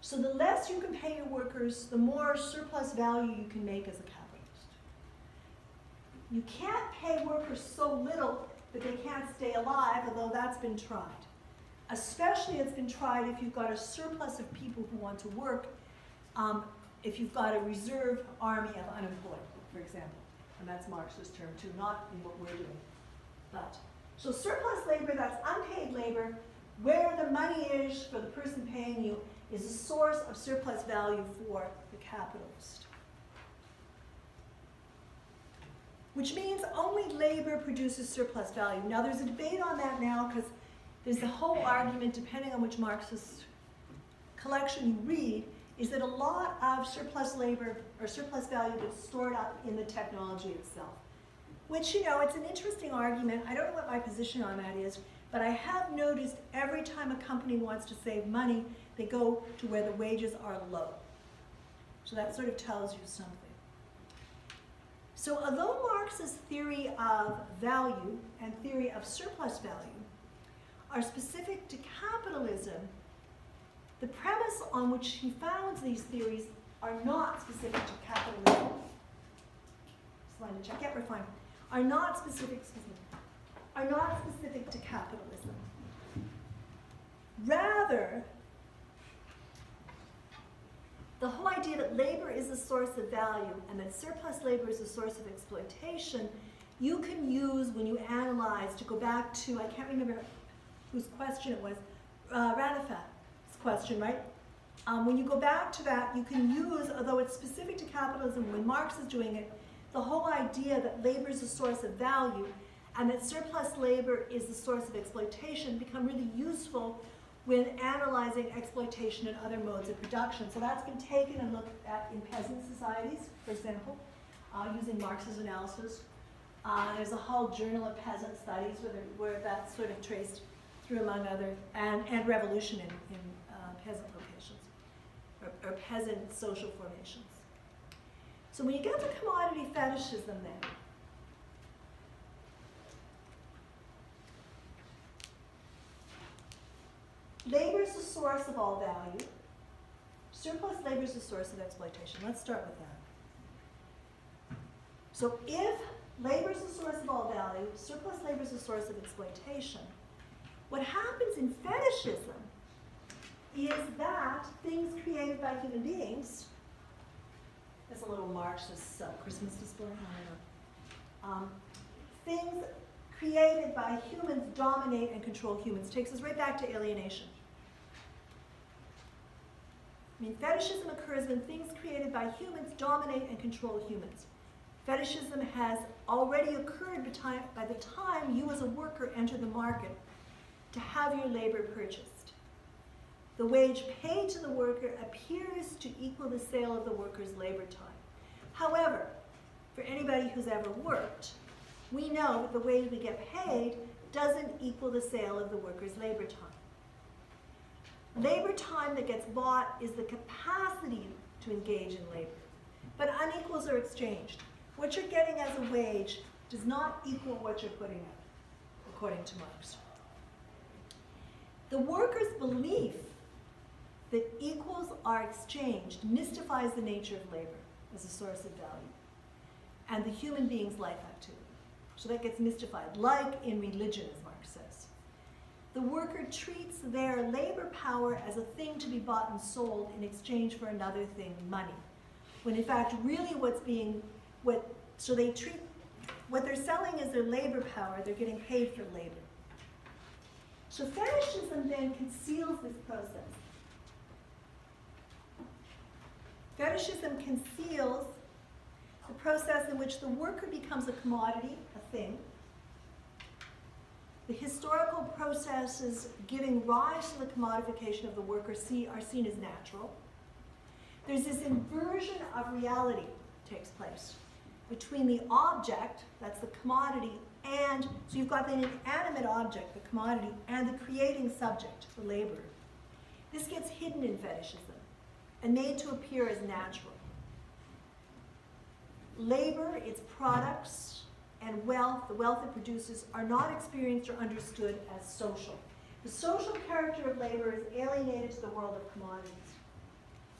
So the less you can pay your workers, the more surplus value you can make as a capitalist. You can't pay workers so little that they can't stay alive, although that's been tried. Especially it's been tried if you've got a surplus of people who want to work, if you've got a reserve army of unemployed, for example. And that's Marx's term too, not in what we're doing. But, so surplus labor, that's unpaid labor, where the money is for the person paying you is a source of surplus value for the capitalist. Which means only labor produces surplus value. Now there's a debate on that now because there's the whole argument, depending on which Marxist collection you read, is that a lot of surplus labor or surplus value gets stored up in the technology itself. Which, you know, it's an interesting argument. I don't know what my position on that is, but I have noticed every time a company wants to save money, they go to where the wages are low. So that sort of tells you something. So although Marx's theory of value and theory of surplus value are specific to capitalism, the premise on which he founds these theories are not specific to capitalism. Slide to check. Yeah, we're fine. Are not specific to capitalism. Rather, the whole idea that labor is a source of value and that surplus labor is a source of exploitation, you can use when you analyze, to go back to, I can't remember whose question it was, Radafat's question, right? When you go back to that, you can use, although it's specific to capitalism, when Marx is doing it, the whole idea that labor is a source of value and that surplus labor is the source of exploitation become really useful when analyzing exploitation and other modes of production. So that's been taken and looked at in peasant societies, for example, using Marx's analysis. There's a whole journal of peasant studies where that's sort of traced through, among other, and revolution in peasant locations, or peasant social formations. So when you get to commodity fetishism then, labor is the source of all value. Surplus labor is the source of exploitation. Let's start with that. So if labor is the source of all value, surplus labor is the source of exploitation, what happens in fetishism is that things created by human beings, that's a little Marxist Christmas display, I don't know. Things created by humans dominate and control humans. Takes us right back to alienation. I mean, fetishism occurs when things created by humans dominate and control humans. Fetishism has already occurred by the time you as a worker enter the market to have your labor purchased. The wage paid to the worker appears to equal the sale of the worker's labor time. However, for anybody who's ever worked, we know that the wage we get paid doesn't equal the sale of the worker's labor time. Labor time that gets bought is the capacity to engage in labor, but unequals are exchanged. What you're getting as a wage does not equal what you're putting out, according to Marx. The worker's belief that equals are exchanged mystifies the nature of labor as a source of value and the human being's life activity. So that gets mystified, like in religion, as Marx says. The worker treats their labor power as a thing to be bought and sold in exchange for another thing, money. When in fact, really so they treat, what they're selling is their labor power, they're getting paid for labor. So fetishism then conceals this process. Fetishism conceals the process in which the worker becomes a commodity, a thing. The historical processes giving rise to the commodification of the worker are seen as natural. There's this inversion of reality takes place between the object, that's the commodity, and so you've got the inanimate object, the commodity, and the creating subject, the laborer. This gets hidden in fetishism and made to appear as natural. Labor, its products, and wealth, the wealth it produces, are not experienced or understood as social. The social character of labor is alienated to the world of commodities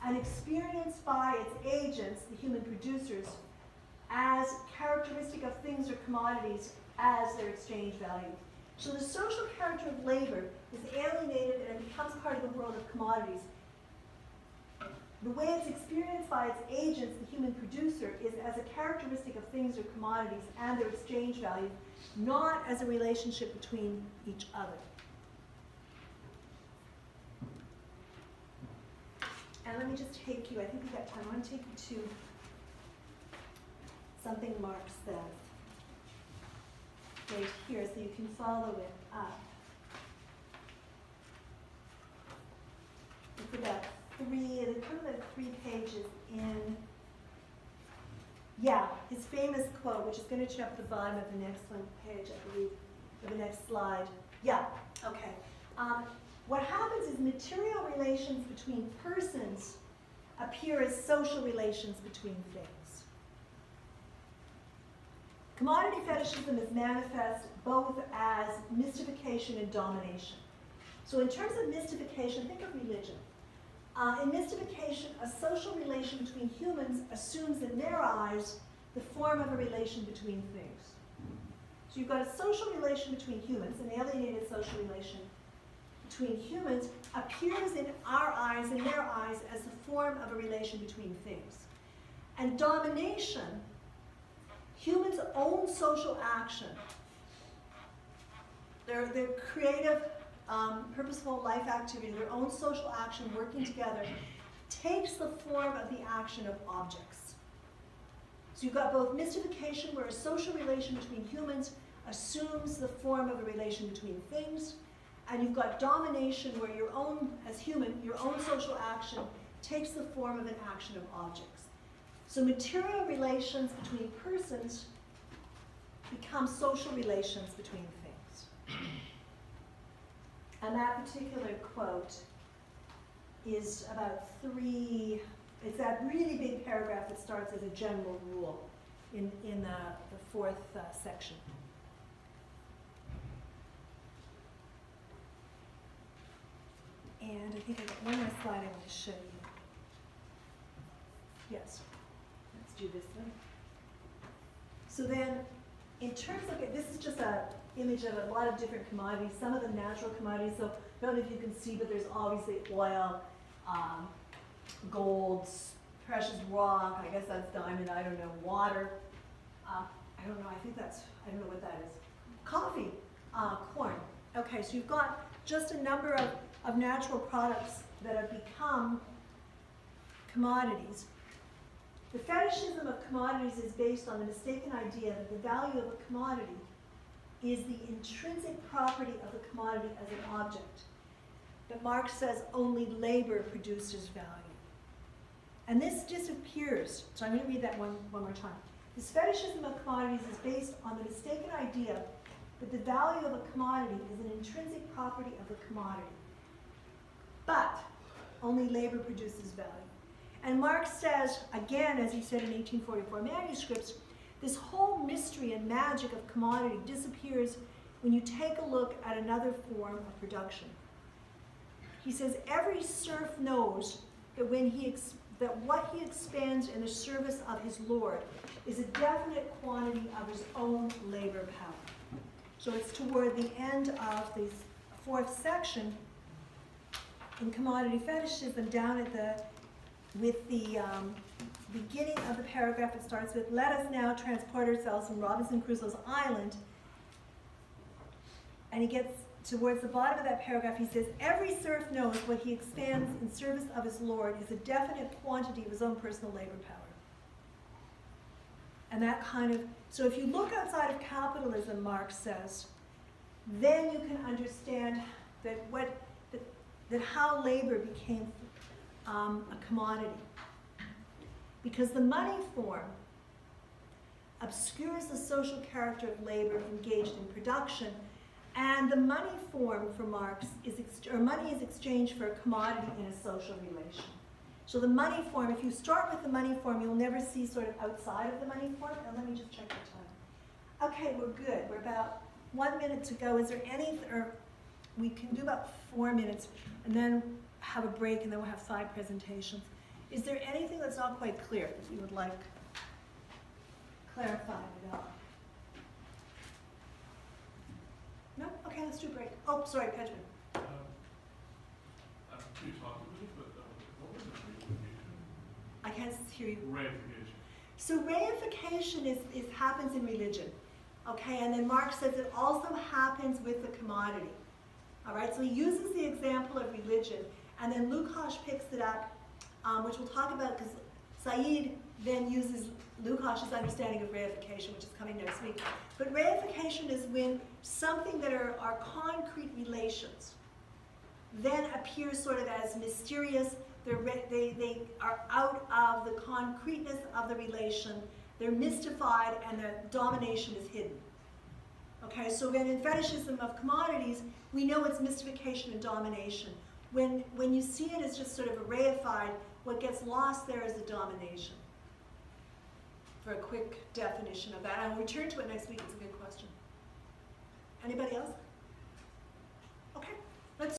and experienced by its agents, the human producers, as characteristic of things or commodities as their exchange value. So the social character of labor is alienated and becomes part of the world of commodities. The way it's experienced by its agents, the human producer, is as a characteristic of things or commodities and their exchange value, not as a relationship between each other. And let me just take you, I think we've got time, I want to take you to something Marx says right here so you can follow it up. It's about three pages in, his famous quote, which is going to show up at the bottom of the next page, I believe, or the next slide. What happens is material relations between persons appear as social relations between things. Commodity fetishism is manifest both as mystification and domination. So in terms of mystification, think of religion. In mystification, a social relation between humans assumes in their eyes the form of a relation between things. So you've got a social relation between humans, an alienated social relation, between humans appears in our eyes, in their eyes, as the form of a relation between things. And domination, humans' own social action, their creative, purposeful life activity, their own social action working together, takes the form of the action of objects. So you've got both mystification, where a social relation between humans assumes the form of a relation between things, and you've got domination, where your own, as human, your own social action takes the form of an action of objects. So material relations between persons become social relations between things. And that particular quote is about it's that really big paragraph that starts as a general rule in the fourth section. And I think I've got one more slide I want to show you. Yes, let's do this one. So then, in terms of, this is just an image of a lot of different commodities, some of the natural commodities, so I don't know if you can see, but there's obviously oil, gold, precious rock, I guess that's diamond, I don't know, water, I don't know, I don't know what that is. Coffee, corn. Okay, so you've got just a number of natural products that have become commodities. The fetishism of commodities is based on the mistaken idea that the value of a commodity is the intrinsic property of the commodity as an object. But Marx says only labor produces value. And this disappears. So I'm going to read that one more time. This fetishism of commodities is based on the mistaken idea that the value of a commodity is an intrinsic property of the commodity. But only labor produces value. And Marx says, again, as he said in 1844 Manuscripts, this whole mystery and magic of commodity disappears when you take a look at another form of production. He says, every serf knows that what he expands in the service of his lord is a definite quantity of his own labor power. So it's toward the end of the fourth section in Commodity Fetishism, down at with the beginning of the paragraph, it starts with, let us now transport ourselves from Robinson Crusoe's island. And he gets towards the bottom of that paragraph, he says, every serf knows what he expands in service of his lord is a definite quantity of his own personal labor power. And that kind of, so if you look outside of capitalism, Marx says, then you can understand that how labor became a commodity. Because the money form obscures the social character of labor engaged in production, and the money form for Marx money is exchanged for a commodity in a social relation. So the money form, if you start with the money form, you'll never see sort of outside of the money form. And let me just check the time. Okay, we're good. We're about 1 minute to go. Is there any, or we can do about 4 minutes, and then have a break, and then we'll have 5 presentations. Is there anything that's not quite clear that you would like clarified at all? No? Okay, let's do a break. Oh, sorry, Pedro. You talked about it, but what was the reification? I can't hear you. Reification. So reification happens in religion, okay? And then Marx says it also happens with the commodity, all right? So he uses the example of religion, and then Lukács picks it up, which we'll talk about, because Said then uses Lukács' understanding of reification, which is coming next week. But reification is when something that are concrete relations then appears sort of as mysterious. They are out of the concreteness of the relation. They're mystified, and the domination is hidden. Okay, so then in fetishism of commodities, we know it's mystification and domination. When you see it as just sort of a reified, what gets lost there is the domination. For a quick definition of that. I'll return to it next week. It's a good question. Anybody else?